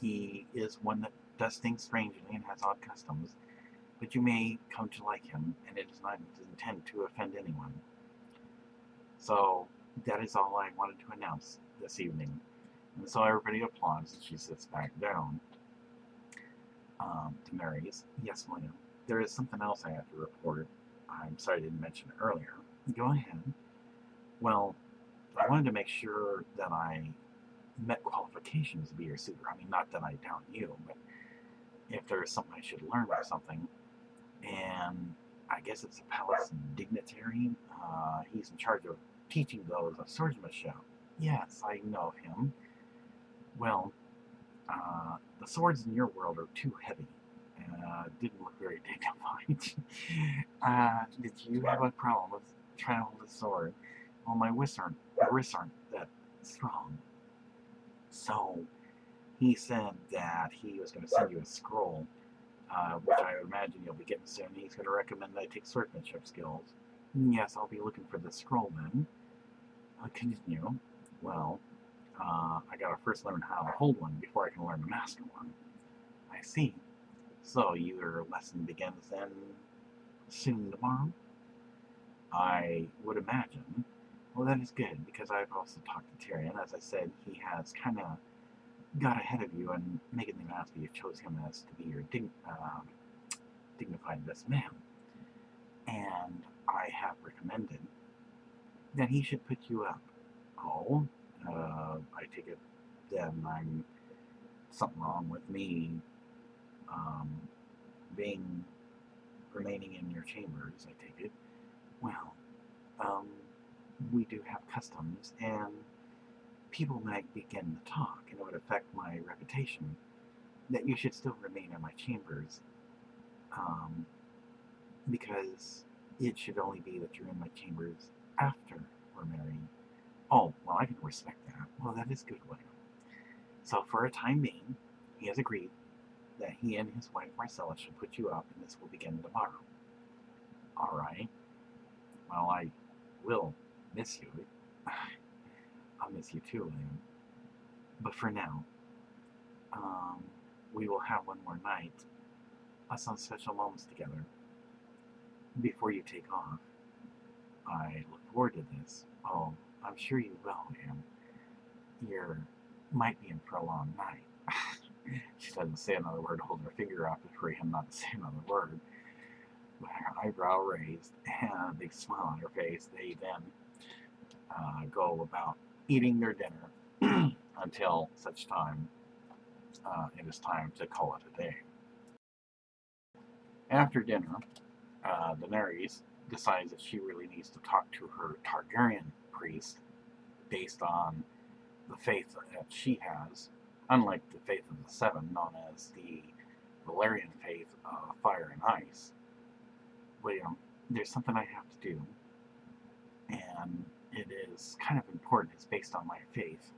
Speaker 1: he is one that does things strangely and has odd customs, but you may come to like him, and it is not his intent to offend anyone. So that is all I wanted to announce this evening. And so everybody applauds, and she sits back down. Denanerys, yes, William. There is something else I have to report. I'm sorry I didn't mention it earlier. Go ahead. Well, I wanted to make sure that I met qualifications to be your suitor. I mean, not that I doubt you, but if there's something I should learn or something. And I guess it's a palace dignitary. He's in charge of teaching those of swordsmanship. Yes, I know of him. Well, the swords in your world are too heavy. Didn't look very dignified. Did you have a problem with trying to hold a sword? Well, my wrists aren't that strong. So he said that he was going to send you a scroll, which I imagine you'll be getting soon. He's going to recommend I take swordsmanship skills. Yes, I'll be looking for the scroll then. Continue. Well, I gotta first learn how to hold one before I can learn to master one. I see. So your lesson begins then soon tomorrow? I would imagine. Well, that is good, because I've also talked to Tyrion. As I said, he has kind of got ahead of you and making the announcement you chose him as to be your dignified best man. And I have recommended that he should put you up. Oh, I take it then I'm something wrong with me remaining in your chambers, I take it. Well, we do have customs, and people might begin to talk, and it would affect my reputation, that you should still remain in my chambers, because it should only be that you're in my chambers after we're married. Oh, well, I can respect that. Well, that is good, William. So for a time being, he has agreed that he and his wife Marcella should put you up, and this will begin tomorrow. All right. Well, I will miss you. I'll miss you too, William. But for now, we will have one more night, some special moments together, before you take off. I look forward to this. Oh, I'm sure you will, William. You might be in for a long night. She doesn't say another word, holding her finger up for him not to say another word. With her eyebrow raised and a big smile on her face, they then go about eating their dinner until such time it is time to call it a day. After dinner, Daenerys decides that she really needs to talk to her Targaryen Priest based on the faith that she has, unlike the faith of the Seven, known as the Valyrian faith of fire and ice. William, there's something I have to do, and it is kind of important. It's based on my faith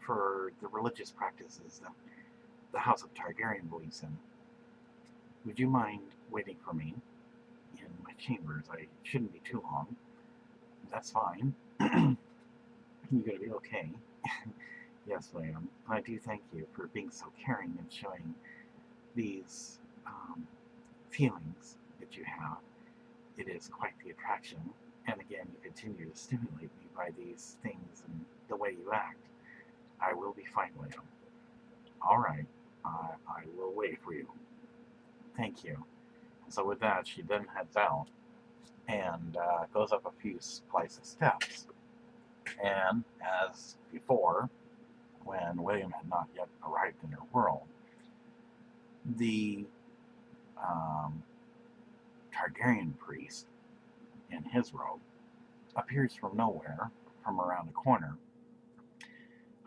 Speaker 1: for the religious practices that the House of Targaryn believes in. Would you mind waiting for me in my chambers? I shouldn't be too long. That's fine. You're going to be okay. Yes, William. I do thank you for being so caring and showing these feelings that you have. It is quite the attraction. And again, you continue to stimulate me by these things and the way you act. I will be fine, William. All right. I will wait for you. Thank you. So with that, she then heads out and goes up a few flights of steps. And as before, when William had not yet arrived in her world, the Targaryen Priest in his robe appears from nowhere, from around the corner.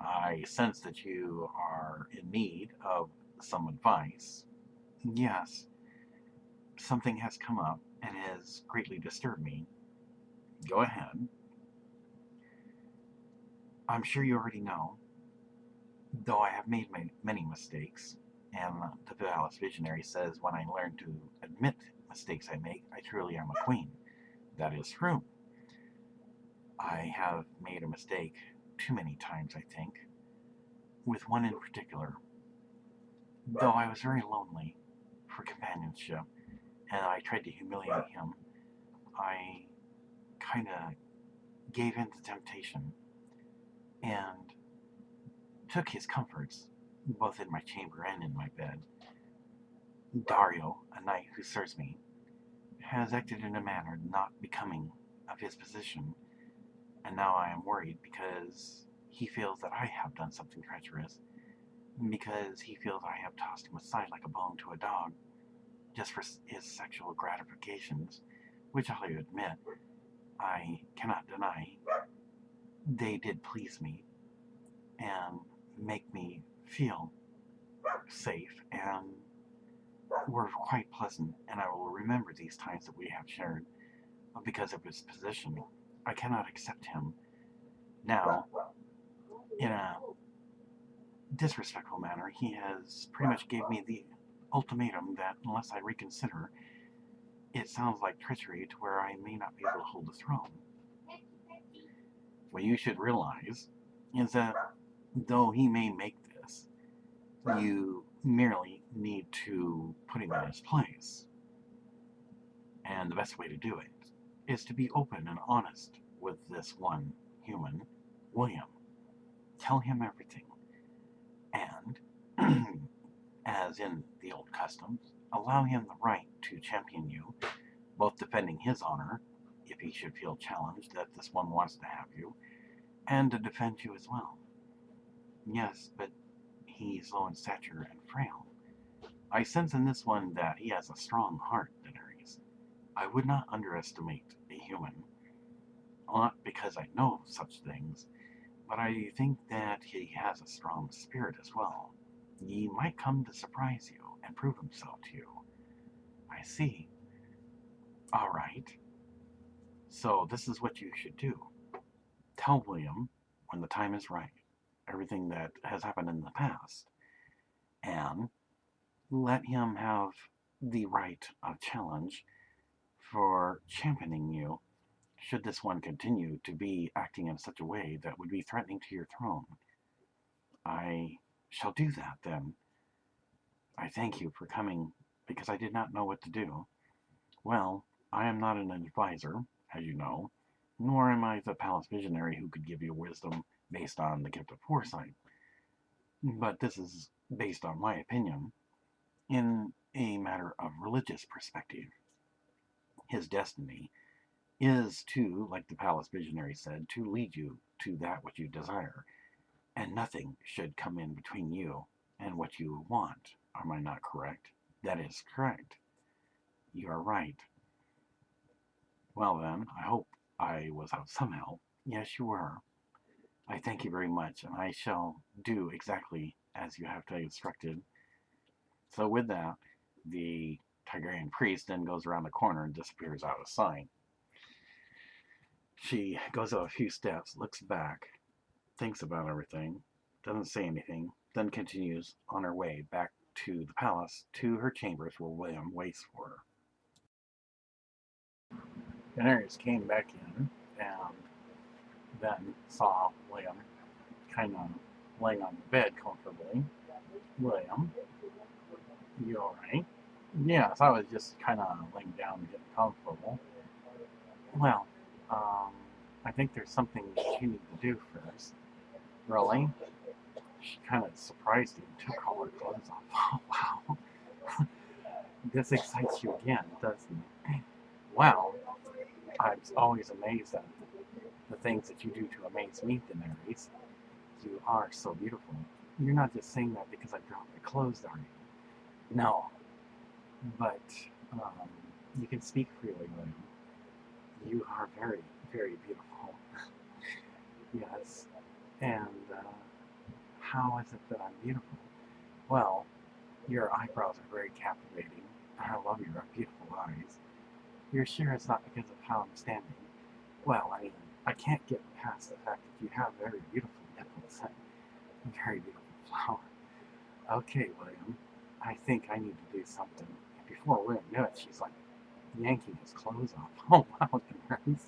Speaker 1: I sense that you are in need of some advice. Yes. something has come up and has greatly disturbed me. Go ahead. I'm sure you already know, though I have made many mistakes, and the Palace Visionary says when I learn to admit mistakes I make, I truly am a queen. That is true. I have made a mistake too many times, I think, with one in particular. Though I was very lonely for companionship, and I tried to humiliate him, I kind of gave in to temptation and took his comforts, both in my chamber and in my bed. Daario, a knight who serves me, has acted in a manner not becoming of his position, and now I am worried because he feels that I have done something treacherous, because he feels I have tossed him aside like a bone to a dog, just for his sexual gratifications, which I'll admit, I cannot deny, they did please me, and make me feel safe, and were quite pleasant, and I will remember these times that we have shared. But because of his position, I cannot accept him now in a disrespectful manner. He has pretty much gave me the ultimatum that unless I reconsider, it sounds like treachery to where I may not be able to hold the throne. What you should realize is that though he may make this, you merely need to put him in his place. And the best way to do it is to be open and honest with this one human, William. Tell him everything. And, as in the old customs, allow him the right to champion you, both defending his honor, if he should feel challenged that this one wants to have you, and to defend you as well. Yes, but he's low in stature and frail. I sense in this one that he has a strong heart, Denanerys. I would not underestimate a human, not because I know such things, but I think that he has a strong spirit as well. He might come to surprise you and prove himself to you. I see. All right. So this is what you should do. Tell William, when the time is right, everything that has happened in the past, and let him have the right of challenge for championing you should this one continue to be acting in such a way that would be threatening to your throne. I shall do that then. I thank you for coming because I did not know what to do. Well, I am not an advisor, as you know, nor am I the palace visionary who could give you wisdom based on the gift of foresight. But this is based on my opinion in a matter of religious perspective. His destiny is to, like the palace visionary said, to lead you to that which you desire, and nothing should come in between you and what you want. Am I not correct? That is correct. You are right. Well then, I hope I was of some help. Yes, you were. I thank you very much, and I shall do exactly as you have instructed. So with that, the Targaryen Priest then goes around the corner and disappears out of sight. She goes up a few steps, looks back, thinks about everything, doesn't say anything, then continues on her way back to the palace, to her chambers where William waits for her. Daenerys came back in and then saw William kind of laying on the bed comfortably. William, you alright? Yes, I was just kind of laying down and getting comfortable. Well, I think there's something that you need to do first. Really? She kind of surprised you and took all her clothes off. Oh, wow. This excites you again, doesn't it? Well, I'm always amazed at the things that you do to amaze me, Denanerys. You are so beautiful. You're not just saying that because I dropped my clothes, are you? No. But you can speak freely, William. You are very, very beautiful. Yes. And how is it that I'm beautiful? Well, your eyebrows are very captivating, I love your beautiful eyes. You're sure it's not because of how I'm standing? Well, I mean, I can't get past the fact that you have very beautiful nipples and a very beautiful flower. Okay, William, I think I need to do something. Before William knew it, she's like yanking his clothes off. Oh, wow, Denanerys.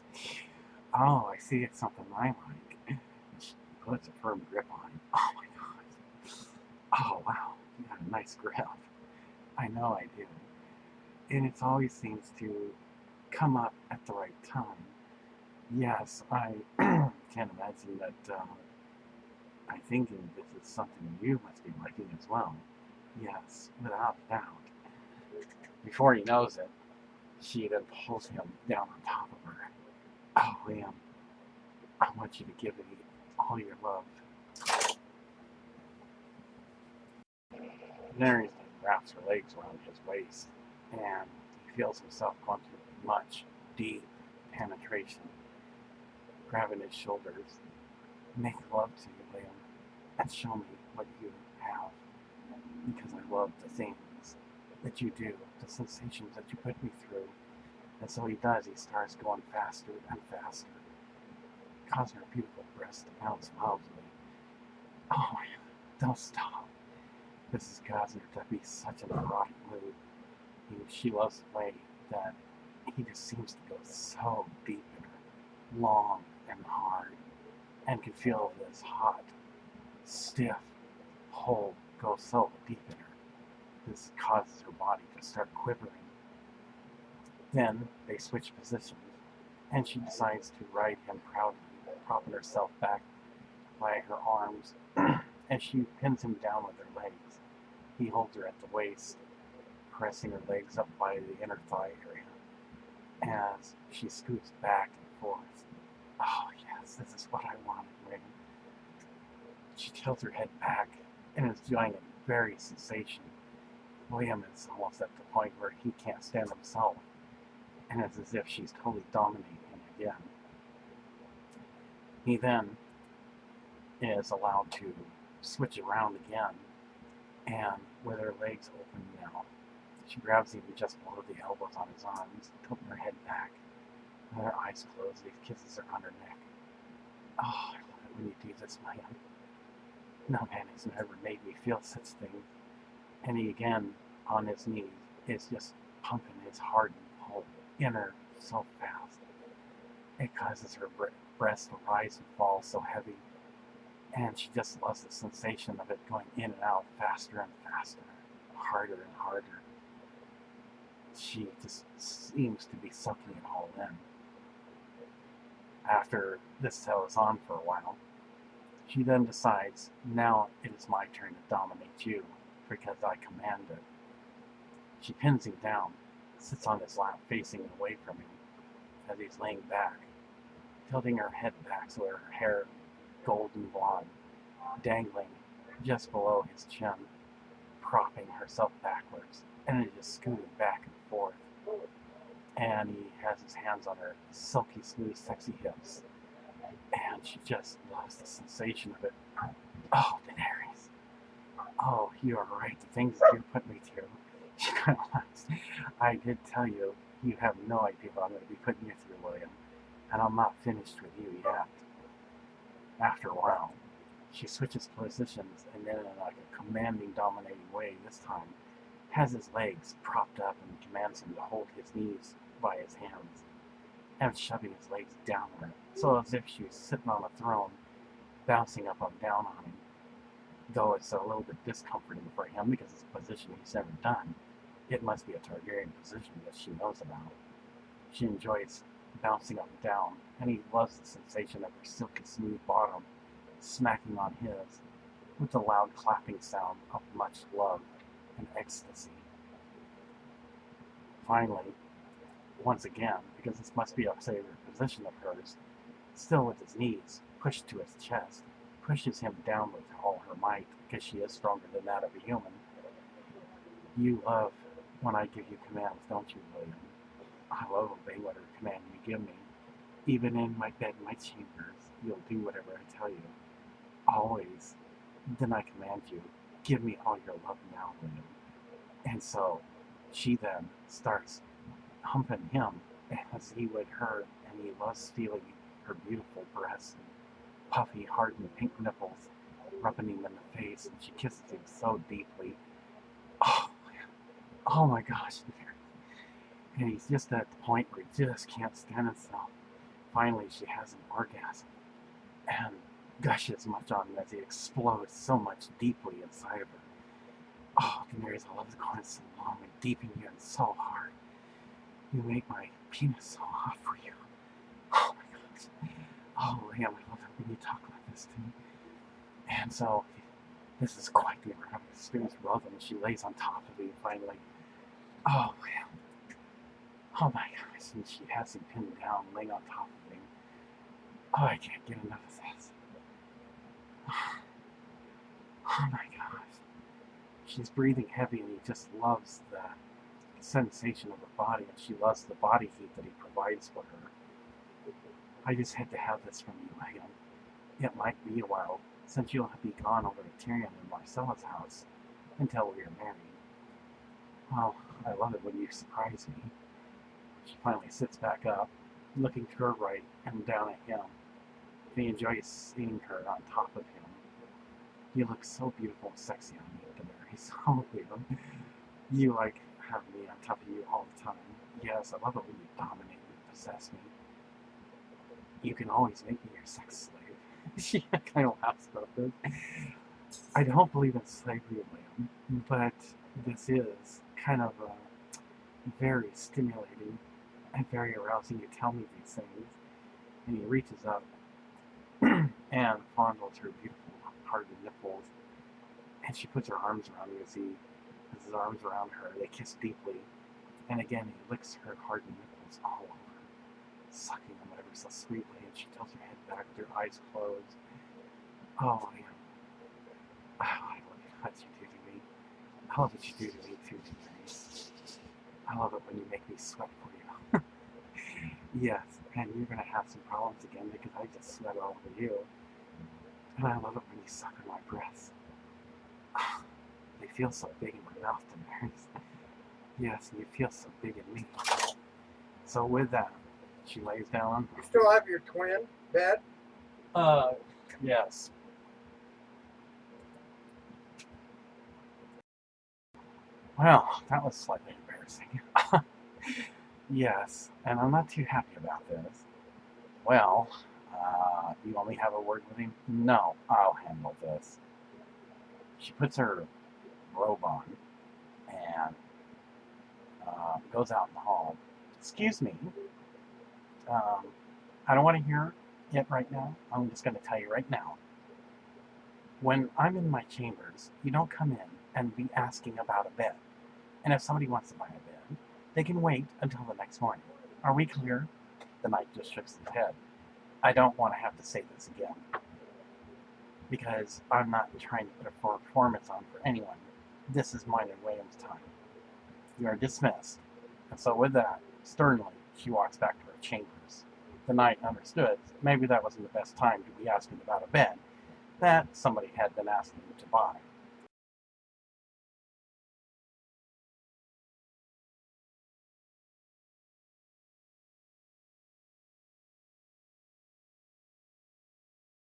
Speaker 1: Oh, I see it's something I like. And she puts a firm grip on him. Oh my god. Oh, wow, you got a nice grip. I know I do. And it always seems to come up at the right time. Yes, I can't imagine that. I think this is something you must be liking as well. Yes, without doubt. Before he knows it, she then pulls him down on top of her. Oh, Liam, I want you to give me all your love. Daenerys wraps her legs around his waist, and he feels himself going through much, deep penetration, grabbing his shoulders. Make love to you, Liam, and show me what you have, because I love the things that you do, the sensations that you put me through. And so he does. He starts going faster and faster, causing her beautiful breasts to bounce wildly. Oh, man, don't stop. This is causing her to be such an erotic mood. She loves the way that he just seems to go so deep in her, long and hard, and can feel this hot, stiff hold go so deep in her. This causes her body to start quivering. Then they switch positions, and she decides to ride him proudly, propping herself back by her arms, and she pins him down with her legs. He holds her at the waist, pressing her legs up by the inner thigh area, as she scoots back and forth. Oh yes, this is what I wanted, Ring. She tilts her head back and is enjoying a very sensation. William is almost at the point where he can't stand himself, and it's as if she's totally dominating him again. He then is allowed to switch around again, and with her legs open now, she grabs him just below the elbows on his arms, tilting her head back, with her eyes closed. He kisses her on her neck. Oh, I love it when you do this, man. No man has ever made me feel such things. And he again, on his knees, is just pumping his hardened hole in her so fast. It causes her breast to rise and fall so heavy. And she just loves the sensation of it going in and out faster and faster, harder and harder. She just seems to be sucking it all in. After this goes on for a while, she then decides, now it is my turn to dominate you, because I command it. She pins him down, sits on his lap facing away from him as he's laying back, tilting her head back so her hair, golden blonde, dangling just below his chin, propping herself backwards, and is just scooting back and forth. And he has his hands on her silky smooth sexy hips, and she just loves the sensation of it. Oh, Daenerys. Oh, you are right. The things that you put me through. She kind of laughs. I did tell you, you have no idea what I'm going to be putting you through, William. And I'm not finished with you yet. After a while, she switches positions, and then in like a commanding, dominating way this time, has his legs propped up and commands him to hold his knees by his hands, and shoving his legs down her, so as if she was sitting on a throne, bouncing up and down on him. Though it's a little bit discomforting for him because it's a position he's never done. It must be a Targaryen position that she knows about. She enjoys bouncing up and down, and he loves the sensation of her silky smooth bottom smacking on his, with the loud clapping sound of much love and ecstasy. Finally, once again, because this must be a favorite position of hers, still with his knees pushed to his chest, pushes him down with all her might, because she is stronger than that of a human. You love when I give you commands, don't you, William? I love obeying whatever command you give me. Even in my bed, in my chambers, you'll do whatever I tell you. Always. Then I command you, give me all your love now, William. And so, She then starts humping him as he would her, and he loves feeling her beautiful breasts and puffy, hardened pink nipples, rubbing him in the face, and she kisses him so deeply. Oh, oh my gosh. And he's just at the point where he just can't stand himself. Finally, she has an orgasm and gushes much on him as he explodes so much deeply inside of her. Oh, Daenerys, I love going so long and deep in you and so hard. You make my penis so hot for you. Oh my gosh. Oh, Liam, I love it when you talk like this to me. And so, this is quite the erotic experience for both of them. She lays on top of me finally. Oh, Liam. Oh my gosh. And she has him pinned down, laying on top of him. Oh, I can't get enough of this. Oh my gosh. She's breathing heavy and he just loves the sensation of her body, and she loves the body heat that he provides for her. I just had to have this from you, Megan. It might be a while since you'll be gone over to Tyrion and Marcella's house until we are married. Well, I love it when you surprise me. She finally sits back up, looking to her right and down at him. He enjoys seeing her on top of him. You look so beautiful and sexy on me, Daenerys. Oh, Liam. You have me on top of you all the time. Yes, I love it when you dominate and possess me. You can always make me your sex slave. She kind of laughs about this. I don't believe in slavery, Liam, but this is kind of very stimulating and very arousing. You tell me these things. And he reaches up and fondles her beautiful hardened nipples, and she puts her arms around him as he puts his arms around her. They kiss deeply, and again he licks her hardened nipples all over, sucking them ever so sweetly, and she tilts her head back with her eyes closed. Oh, man. Oh, I love what you do to me. I love what you do to me too, Daenerys. I love it when you make me sweat for you. Yes, and you're going to have some problems again because I just sweat all over you. And I love it when you suck on my breasts. They feel so big in my mouth, Daenerys. Yes, and you feel so big in me. So with that, she lays down.
Speaker 2: You still have your twin bed?
Speaker 1: Yes. Well, that was slightly embarrassing. Yes, and I'm not too happy about this. Well, do you want me to have a word with him? No, I'll handle this. She puts her robe on and goes out in the hall. Excuse me. I don't want to hear it right now. I'm just going to tell you right now. When I'm in my chambers, you don't come in and be asking about a bed. And if somebody wants to buy a bed, they can wait until the next morning. Are we clear? The knight just shakes his head. I don't want to have to say this again, because I'm not trying to put a performance on for anyone. This is mine and William's time. You are dismissed. And so with that, sternly, she walks back to her chambers. The knight understood maybe that wasn't the best time to be asking about a bed that somebody had been asking to buy.